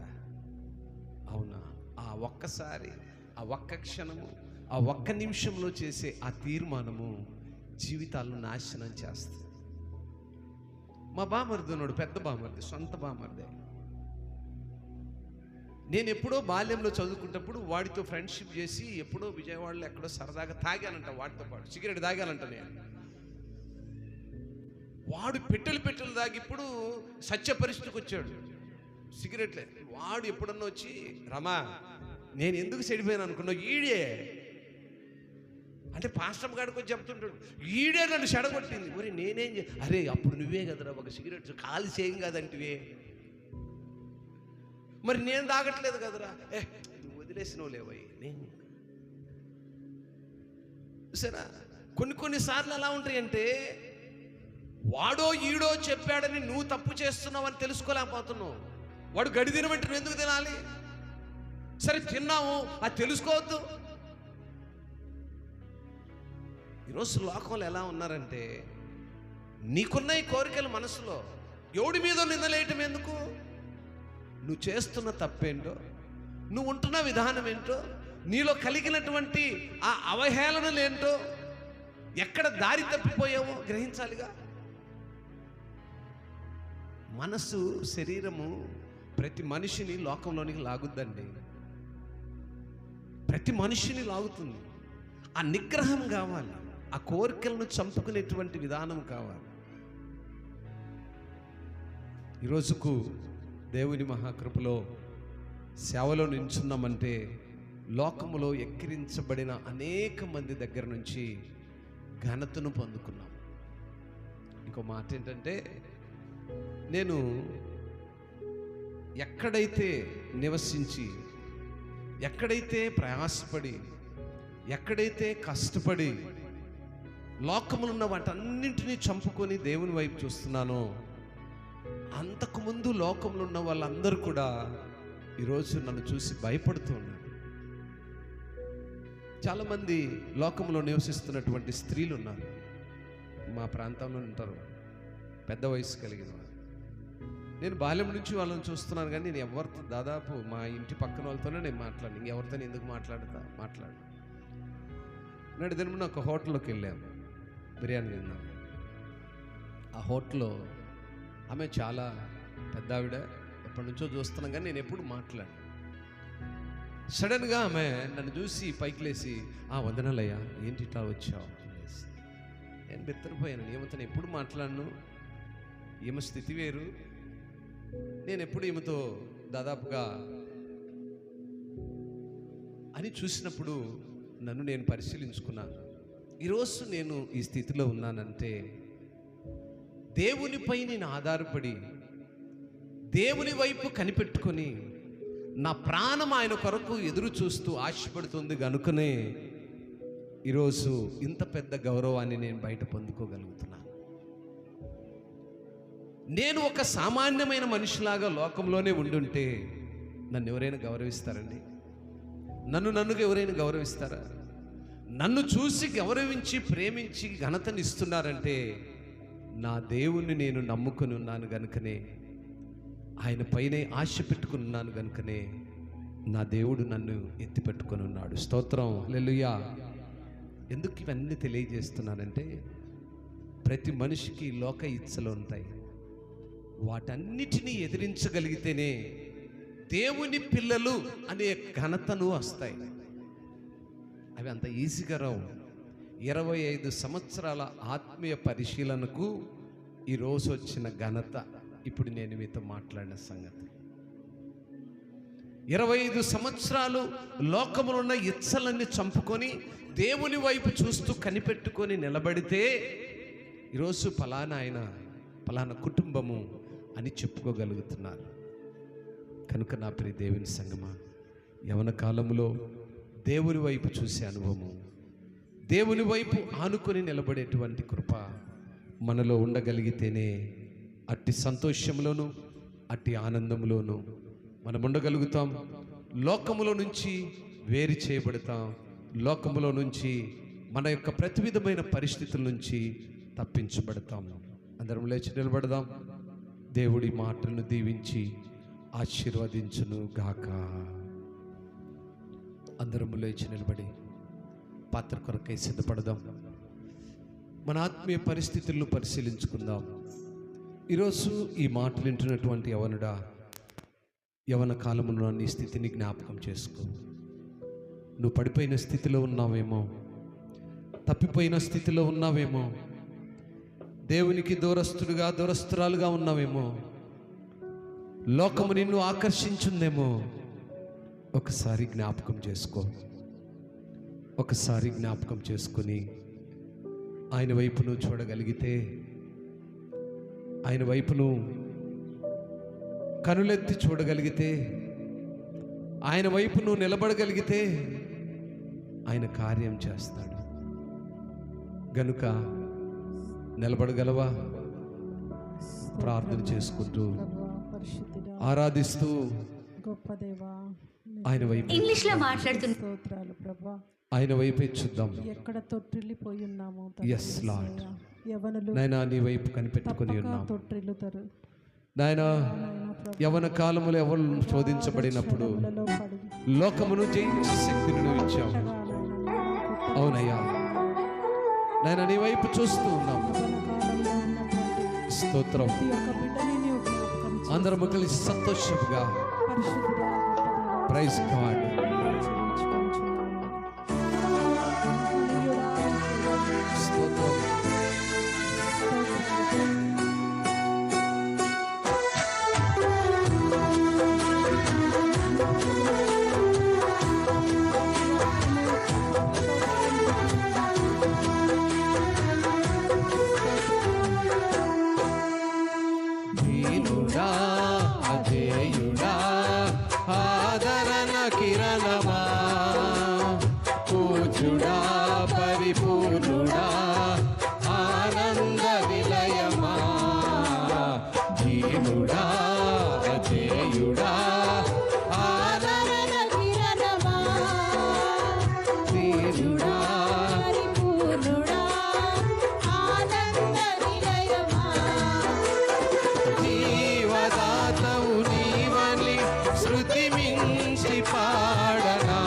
అవునా, ఆ ఒక్కసారి, ఆ ఒక్క క్షణము, ఆ ఒక్క నిమిషంలో చేసే ఆ తీర్మానము జీవితాలను నాశనం చేస్తుంది. మా బామర్ది ఉన్నాడు, పెద్ద బామర్ది, సొంత బామర్దే. నేను ఎప్పుడో బాల్యంలో చదువుకున్నప్పుడు వాడితో ఫ్రెండ్షిప్ చేసి ఎప్పుడో విజయవాడలో ఎక్కడో సరదాగా తాగానంట, వాడితో పాటు సిగరెట్ తాగానంట. నేను వాడు పెట్టెలు తాగి ఇప్పుడు సత్య పరిస్థితికి వచ్చాడు, సిగరెట్లే. వాడు ఎప్పుడన్నా వచ్చి, రమా నేను ఎందుకు చెడిపోయాను అనుకున్నావు, ఈడే అంటే పాస్టమ్ గాడికి వచ్చి చెప్తుంటాడు, ఈడే నన్ను చెడగొట్టింది. మరి నేనేం అరే అప్పుడు నువ్వే కదరా ఒక సిగరెట్ కాలు చేయం కాదంటివే, మరి నేను తాగట్లేదు కదరా, నువ్వు వదిలేసినవు లేవయ్యి. నేను సరే కొన్నిసార్లు ఎలా ఉంటాయంటే, వాడో ఈడో చెప్పాడని నువ్వు తప్పు చేస్తున్నావు అని తెలుసుకోలేకపోతున్నావు. వాడు గడి తినమంటే నువ్వు ఎందుకు తినాలి? సరే తిన్నావు, అది తెలుసుకోవద్దు. ఈరోజు లోకంలో ఎలా ఉన్నారంటే, నీకున్న ఈ కోరికలు మనసులో ఎవడి మీద నిందలేయటం ఎందుకు? నువ్వు చేస్తున్న తప్పేంటో, నువ్వు ఉంటున్న విధానం ఏంటో, నీలో కలిగినటువంటి ఆ అవహేళనలేంటో, ఎక్కడ దారి తప్పిపోయావో గ్రహించాలిగా. మనసు, శరీరము ప్రతి మనిషిని లోకంలోనికి లాగుద్దండి. ప్రతి మనిషిని లాగుతుంది. ఆ నిగ్రహం కావాలి, ఆ కోరికలను చంపుకునేటువంటి విధానం కావాలి. ఈరోజుకు దేవుని మహాకృపలో సేవలో నిల్చున్నామంటే, లోకములో ఎక్కిరించబడిన అనేక మంది దగ్గర నుంచి ఘనతను పొందుకున్నాం. ఇంకో మాట ఏంటంటే, నేను ఎక్కడైతే నివసించి, ఎక్కడైతే ప్రయాసపడి, ఎక్కడైతే కష్టపడి లోకములో ఉన్న వాటన్నింటినీ చంపుకొని దేవుని వైపు చూస్తున్నానో, అంతకుముందు లోకంలో ఉన్న వాళ్ళందరూ కూడా ఈరోజు నన్ను చూసి భయపడుతూ ఉన్నారు. చాలామంది లోకంలో నివసిస్తున్నటువంటి స్త్రీలు ఉన్నారు, మా ప్రాంతంలో ఉంటారు, పెద్ద వయసు కలిగిన వారు. నేను బాల్యం నుంచి వాళ్ళని చూస్తున్నాను, కానీ నేను ఎవరితో, దాదాపు మా ఇంటి పక్కన వాళ్ళతోనే నేను మాట్లాడు, ఇంకెవరితో ఎందుకు మాట్లాడు. నాడు దినమున ఒక హోటల్లోకి వెళ్ళాము, బిర్యానీ తిన్నాం. ఆ హోటల్లో ఆమె చాలా పెద్ద ఆవిడ, ఎప్పటి నుంచో చూస్తున్నాం, కానీ నేను ఎప్పుడు మాట్లాడు. సడన్గా ఆమె నన్ను చూసి పైకి లేసి, వందనాలయ్యా, ఏంటి ఇట్లా వచ్చావు? నేను బెత్తరిపోయాను. ఏమతో ఎప్పుడు మాట్లాడను, ఈమె స్థితి వేరు. నేను ఎప్పుడు ఈమెతో దాదాపుగా అని చూసినప్పుడు నన్ను నేను పరిశీలించుకున్నాను. ఈరోజు నేను ఈ స్థితిలో ఉన్నానంటే, దేవునిపై నేను ఆధారపడి, దేవుని వైపు కనిపెట్టుకొని, నా ప్రాణం ఆయన కొరకు ఎదురు చూస్తూ ఆశపడుతుంది కనుకనే ఈరోజు ఇంత పెద్ద గౌరవాన్ని నేను బయట పొందుకోగలుగుతున్నాను. నేను ఒక సామాన్యమైన మనిషిలాగా లోకంలోనే ఉండుంటే నన్ను ఎవరైనా గౌరవిస్తారండి? నన్నుగా ఎవరైనా గౌరవిస్తారా? నన్ను చూసి గౌరవించి ప్రేమించి ఘనతనిస్తున్నారంటే నా దేవుణ్ణి నేను నమ్ముకుని ఉన్నాను గనుకనే, ఆయన పైనే ఆశ పెట్టుకుని ఉన్నాను గనుకనే నా దేవుడు నన్ను ఎత్తిపెట్టుకొని ఉన్నాడు. స్తోత్రం, హల్లెలూయా. ఎందుకు ఇవన్నీ తెలియజేస్తున్నానంటే, ప్రతి మనిషికి లోక ఇచ్చలు ఉంటాయి. వాటన్నిటినీ ఎదిరించగలిగితేనే దేవుని పిల్లలు అనే ఘనతను వస్తాయి. అవి అంత ఈజీగా రావు. 25 సంవత్సరాల ఆత్మీయ పరిశీలనకు ఈరోజు వచ్చిన ఘనత ఇప్పుడు నేను మీతో మాట్లాడిన సంగతి. 25 సంవత్సరాలు లోకములో ఉన్న ఇచ్చలన్నీ చంపుకొని దేవుని వైపు చూస్తూ కనిపెట్టుకొని నిలబడితే ఈరోజు ఫలానా ఆయన, ఫలానా కుటుంబము అని చెప్పుకోగలుగుతున్నారు. కనుక నా ప్రియ దేవుని సంగమా, యవన కాలంలో దేవుని వైపు చూసే అనుభవము, దేవుని వైపు ఆనుకొని నిలబడేటువంటి కృప మనలో ఉండగలిగితేనే అట్టి సంతోషంలోను అట్టి ఆనందంలోను మనం ఉండగలుగుతాం. లోకములో నుంచి వేరు చేయబడతాం. లోకములో నుంచి మన యొక్క ప్రతి విధమైన పరిస్థితుల నుంచి తప్పించబడతాం. అందరం లేచి నిలబడదాం. దేవుడి మాటలను దీవించి ఆశీర్వదించును గాక. అందరం లేచి నిలబడి పాత్ర కొరకై సిద్ధపడదాం. మన ఆత్మీయ పరిస్థితులను పరిశీలించుకుందాం. ఈరోజు ఈ మాటలు వింటున్నటువంటి యవనుడా, యవన కాలంలో నీ స్థితిని జ్ఞాపకం చేసుకో. నువ్వు పడిపోయిన స్థితిలో ఉన్నావేమో, తప్పిపోయిన స్థితిలో ఉన్నావేమో, దేవునికి దూరస్తుడుగా దూరస్తురాలుగా ఉన్నావేమో, లోకము నిన్ను ఆకర్షించుందేమో. ఒకసారి జ్ఞాపకం చేసుకో. ఒకసారి జ్ఞాపకం చేసుకొని ఆయన వైపును చూడగలిగితే, ఆయన వైపును కనులెత్తి చూడగలిగితే, ఆయన వైపును నిలబడగలిగితే ఆయన కార్యం చేస్తాడు. గనుక నిలబడగలవా? ప్రార్థన చేసుకుంటూ ఆరాధిస్తూ ఆయన వైపు ఇంగ్లీష్లో మాట్లాడుతున్నా. ఆయన వైపే చూద్దాం. ఎక్కడ తొట్టిల్లిపోయి ఉన్నాము. yes lord, నాయనా నీ వైపు కనిపెట్టుకొని ఉన్నాం. తొట్టిల్లుతారు నాయనా. యవన కాలములో ఎవరు శోధించబడినప్పుడు లోకమును జయించే శక్తిని నువ్వు ఇచ్చావు. అవునయ్యా నాయనా, నీ వైపు చూస్తూ ఉన్నాం. స్తోత్రం. అందరం కలిసి సంతోషంగా ప్రైజ్ గాడ్. స్తోత్రం. దీనుడా అజేయుడా ఆదరణ కిరణమా, పూజుడా పరిపూర్ణుడా ఆనంద విలయమా. దీనుడా అజేయుడా ఆదరణ కిరణమా, దీనుడా పరిపూర్ణుడా ఆనంద విలయమా. జీవదాతవు నీవని శృతి మించి పాడనా,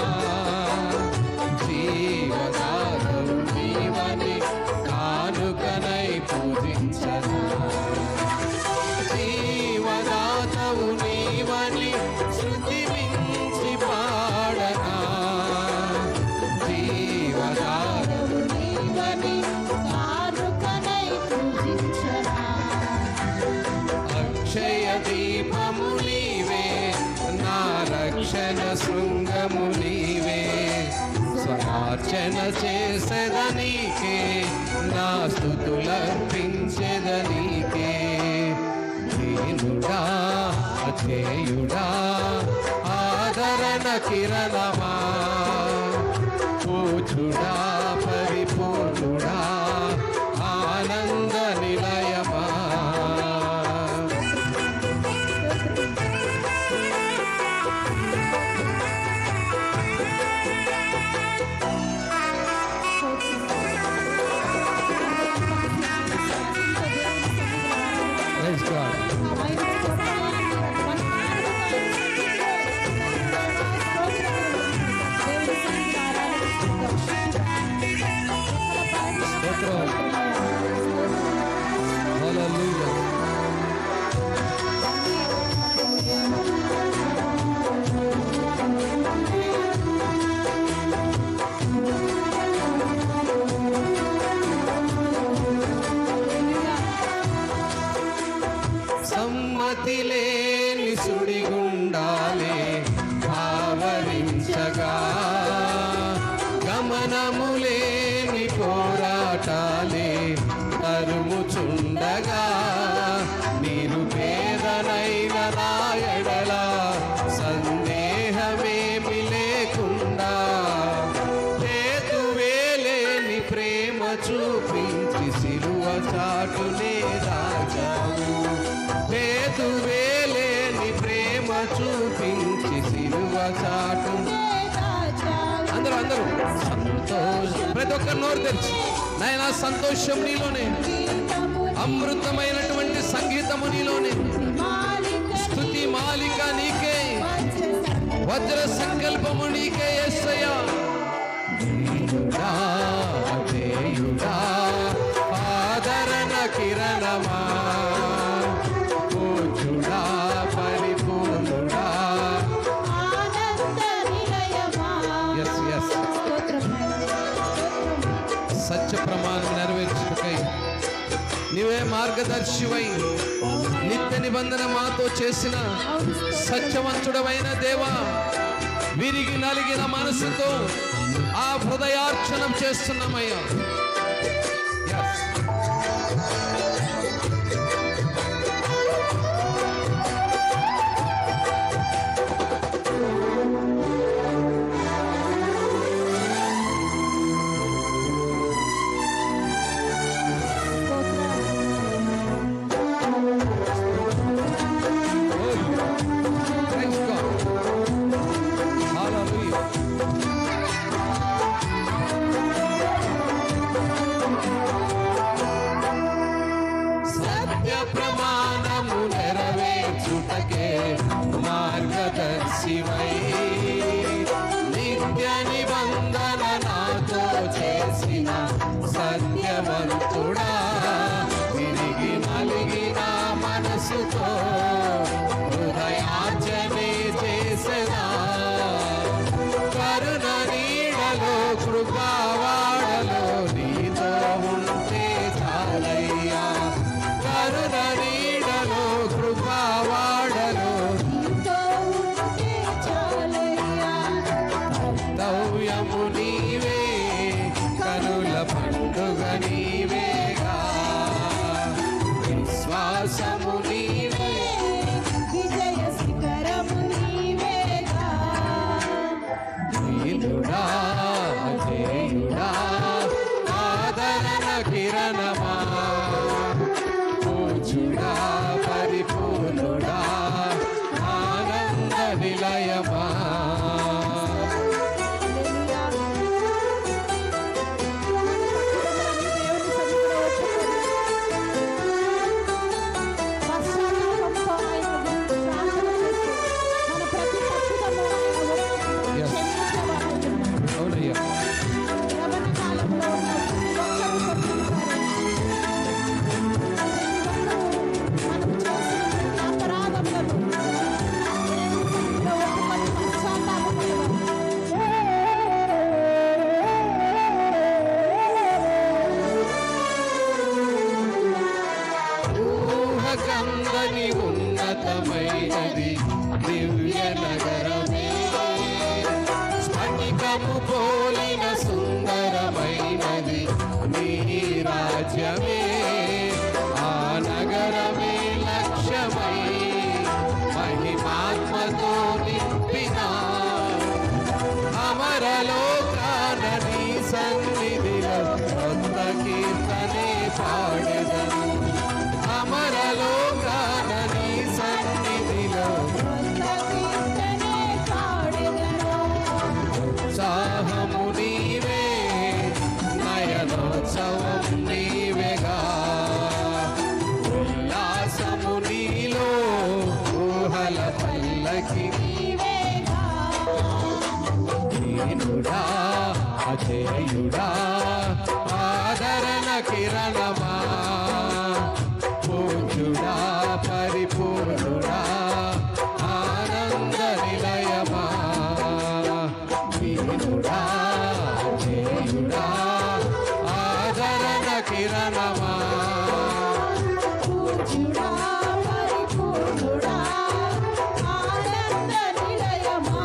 జీవదాతవు నీవని కానుకనై పూజించనా. జీవదాతవు నీవని శృతి మించి పాడనా, జీవదాతవు నీవని కానుకనై పూజించనా. అక్షయ దీపము నీవే, నా రక్షణ శృంగము నీవే. స్వరార్చన చేసేదనీకే, నా స్తుతులర్పించెదనీకే. దీనుడా అజేయుడా ఆదరణ కిరణమా, పూజుడా పరిపూర్ణుడా ఆనంద నిలయమా. Praise God. స్తోత్రం. హల్లెలూయా. సమ్మతి లేని సుడిగుండాలే ఆవరించగా, గమనము లేని పోరాటాలే తరుము ప్రతి ఒక్క నోరు తెరిచి నాయనా సంతోషం నీలోనే, అమృతమైనటువంటి సంగీతము నీలోనే, స్తుతి మాలిక నీకే, వజ్ర సంకల్పము నీకే యేసయ్యా. దేవుడా ఆదరణ కిరణమా, పూజుడా పరిపూర్ణుడా. ఎస్ ఎస్ సత్య ప్రమాణం నెరవేర్చుటకై నీవే మార్గదర్శివై నిత్య నిబంధన మాతో చేసిన సత్యవంతుడవైన దేవా, విరిగి నలిగిన మనసుతో ఆ హృదయార్చనం చేస్తున్నామయ్యా. ప్రమాణము నెరవేర్చుటకే మార్గదర్శివై నిత్య నిబంధన నాతో చేసిన సత్యవంతుడా, తిరిగి నలిగిన మనసుతో హృదయార్చనే చేసెదా. కరుణ నీడలో కృపావాడలో నీతో ఉంటే చాలయ్యా, కరుణ నీడలో కృపావాడలో కర్తవ్యము నీవే, కనుల పండుగ నీవేగా, విశ్వాసము నీవే, విజయ శిఖరము నీవేగా. నీలుడా అజేయుడా ఆదరణ కిరణమా, పూజుడా పరిపూర్ణుడా ఆనంద నిలయమా. అవునయ్యా, ఊహకందని ఉన్నతమైనది దివ్య నగరమే, స్ఫటికము పోలిన సుందరమైనది నీ రాజ్యమే. ఆ నగరమే లక్ష్యమై మహిమాత్మతో నింపిన అమరలోకాన నీ సన్నిధిలో కొత్త కీర్తనే పాడెదను. అమరలోకాన నీ సన్నిధిలో ఉత్సాహము నీవే, నయనోత్సవం నీవేగా, ఉల్లాసము నీలో ఊహల పల్లకి నీనుడా అజేయుడా ఆదరణ కిరణమా, పూజుడా పరిపూర్ణుడా ఆనంద నిలయమా. నీనుడా అజేయుడా ఆదరణ కిరణమా, పూజ్యుడా పరిపూర్ణుడా ఆనంద నిలయమా.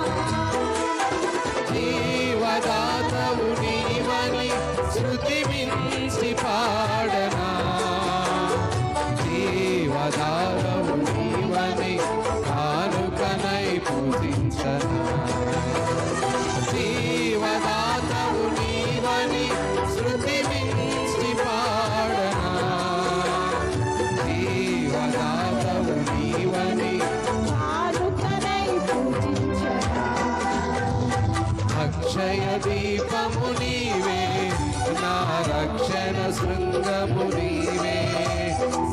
జీవదాతవు నీవని శృతి మించి పాడనా, జీవదాతవు నీవని కానుకనై పూజించనా. జీవదాతవు నీవని శృతి మించి పాడనా, జీవదాతవు నీవని కానుకనై పూజించనా. అక్షయ దీపము నీవే, నా రక్షణ శృంగము నీవే,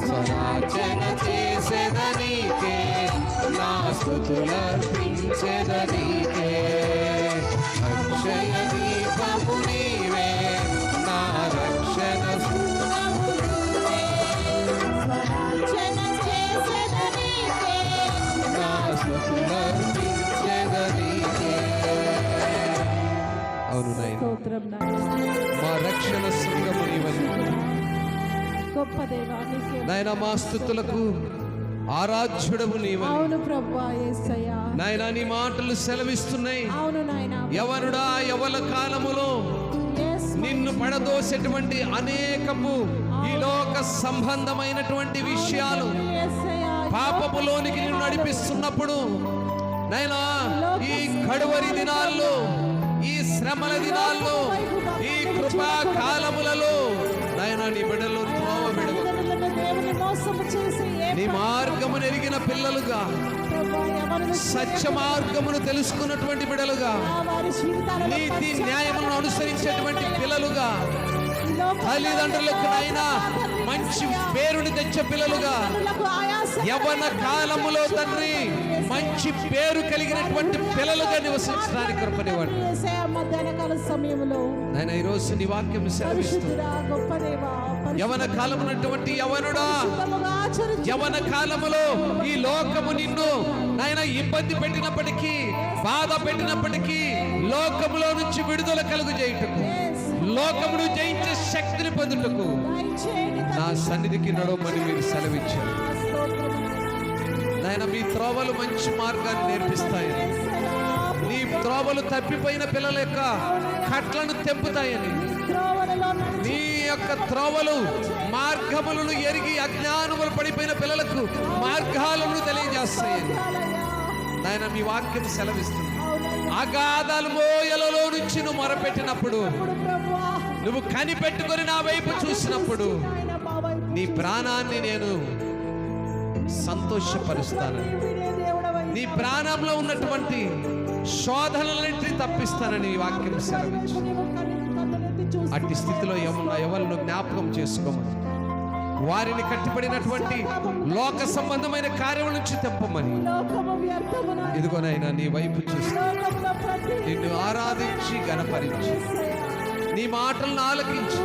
స్వరార్చన చేసేదనీకే, నా స్తుతులర్పించెదనీకే. అక్షయ దీపము నీవే, నా రక్షణ శృంగము నీవే, స్వరార్చన చేసేదనీకే, నా స్తుతులర్పించెదనీకే. అవును నాయన, స్తోత్రం నాయనా. మా రక్షణ శృంగము నీవని. గొప్ప దేవా నీకే నాయన మా స్తుతులకు ఆరాధ్యుడవు నీవని. అవును ప్రభువా యేసయ్యా. నాయన నీ మాటలు సెలవిస్తున్నాయి. అవును నాయనా. యవనుడా యవల కాలములో Yes, నిన్ను పడదోసేటువంటి అనేకపు ఈ లోక సంబంధమైనటువంటి విషయాలు యేసయ్యా. పాపములోనికి నిన్ను నడిపిస్తున్నప్పుడు నాయనా ఈ కడువరి దినాల్లో, ఈ శ్రమల దినాల్లో, ఈ కృపా కాలములలో నాయనా నీ బిడ్డలు త్రోవ విడువ, తల్లిదండ్రులను దేవుని మోసము చేసి నీ మార్గమును ఎరిగిన పిల్లలుగా, ప్రభువా ఎవరిని సత్య మార్గమును తెలుసుకున్నటువంటి బిడ్డలుగా, వారి జీవితాలలో నీతి న్యాయములను అనుసరించేటువంటి పిల్లలుగా, ఈ లోక తల్లిదండ్రులకు నాయన మంచి పేరుని తెచ్చే పిల్లలుగా, తల్లిదండ్రులకు ఆయాస యవ్వన కాలములో తండ్రి మంచి పేరు కలిగినటువంటి పిల్లలుగా నివసించడానికి కృపనివ్వండి. యేసయ్యా. మధ్యాహ్న కాల సమయంలో నాయన ఈరోజు నీ వాక్యం సెలవిస్తుంది. పరిశుద్ధుడా, గొప్ప దేవా, యవన కాలమునటువంటి యవనుడా, పరిశుద్ధముగా ఆచరించు. యవన కాలములో ఈ లోకము నిన్ను నాయన ఇబ్బంది పెట్టినప్పటికీ, బాధ పెట్టినప్పటికీ లోకములో నుంచి విడుదల కలుగు చేయుటకు, లోకమును జయించే శక్తిని పొందుటకు దయచేయండి నా సన్నిధికి నడవమని మీరు సెలవిచ్చారు. స్తోత్రం. నాయన మీ త్రోవలు మంచి మార్గాన్ని నేర్పిస్తాయని, నీ త్రోవలు తప్పిపోయిన పిల్లల యొక్క కట్లను తెంపుతాయని, త్రోవలలో నడిచి నీ యొక్క త్రోవలు మార్గములను ఎరిగి అజ్ఞానములు పడిపోయిన పిల్లలకు మార్గాలను తెలియజేస్తాయని నాయన మీ వాక్యం సెలవిస్తుంది. అగాధాలు మోయలలో నుంచి నువ్వు మొరపెట్టినప్పుడు, ప్రభువా నువ్వు కనిపెట్టుకొని నా వైపు చూసినప్పుడు ఆయన మా వైపు నీ ప్రాణాన్ని నేను సంతోషపరుస్తానని, వీడే దేవుడవై నీ ప్రాణంలో ఉన్నటువంటి శోధనలన్నింటినీ తప్పిస్తానని ఈ వాక్యం సెలవించు. నీవు కన్నులెత్తి చూసి అట్టి స్థితిలో ఎవరిను జ్ఞాపకం చేసుకోమని, వారిని కట్టిపడినటువంటి లోక సంబంధమైన కార్యముల నుంచి తెప్పమని, లోకము వ్యర్థమున ఇదిగోనైనా నీ వైపు చూసి లోకములో ప్రతి నిన్ను ఆరాధించి గణపరించి, నీ మాటలను ఆలకించి,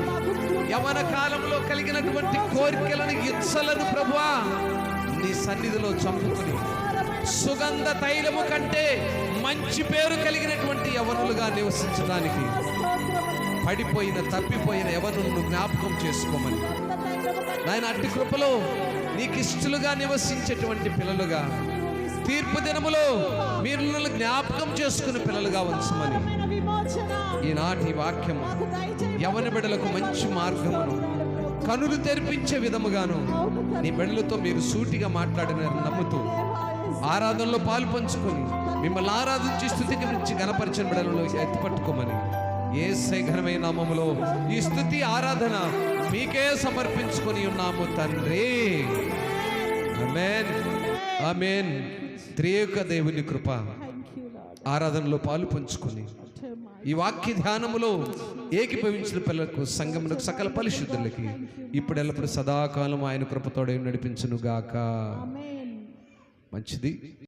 యవన కాలంలో కలిగినటువంటి కోరికలను, ఇచ్చలను ప్రభువా నీ సన్నిధిలో చంపుకుని, సుగంధ తైలము కంటే మంచి పేరు కలిగినటువంటి యవనులుగా నివసించడానికి పడిపోయిన తప్పిపోయిన యవనులను జ్ఞాపకం చేసుకోమని నాయన అట్టి కృపలో నీకు ఇష్టలుగా నివసించేటువంటి పిల్లలుగా, తీర్పు దినములో మీరు నన్ను జ్ఞాపకం చేసుకునే పిల్లలుగా ఉంచమని విమోచన ఈనాటి వాక్యము యవన బిడ్డలకు మంచి మార్గమును, కనులు తెరిపించే విధముగాను నీ బిడ్డలతో మీరు సూటిగా మాట్లాడినారు నమ్ముతూ ఆరాధనలో పాలు పంచుకొని మిమ్మల్ని ఆరాధించి స్తుతికి నుంచి గణపరిచిన బిడ్డలలో ఎత్తిపట్టుకోమని యేసయ్య ఘనమైన నామములో ఈ స్తుతి ఆరాధన మీకే సమర్పించుకొని ఉన్నాము తండ్రి. ఆమేన్, ఆమేన్. త్రియేక దేవుని కృప ఆరాధనలో పాలు పంచుకొని ఈ వాక్య ధ్యానములో ఏకీభవించిన పిల్లలకు, సంఘములకు, సకల పరిశుద్ధులకి ఇప్పుడు ఎల్లప్పుడు సదాకాలం ఆయన కృపతోడే నడిపించును గాక. మంచిది.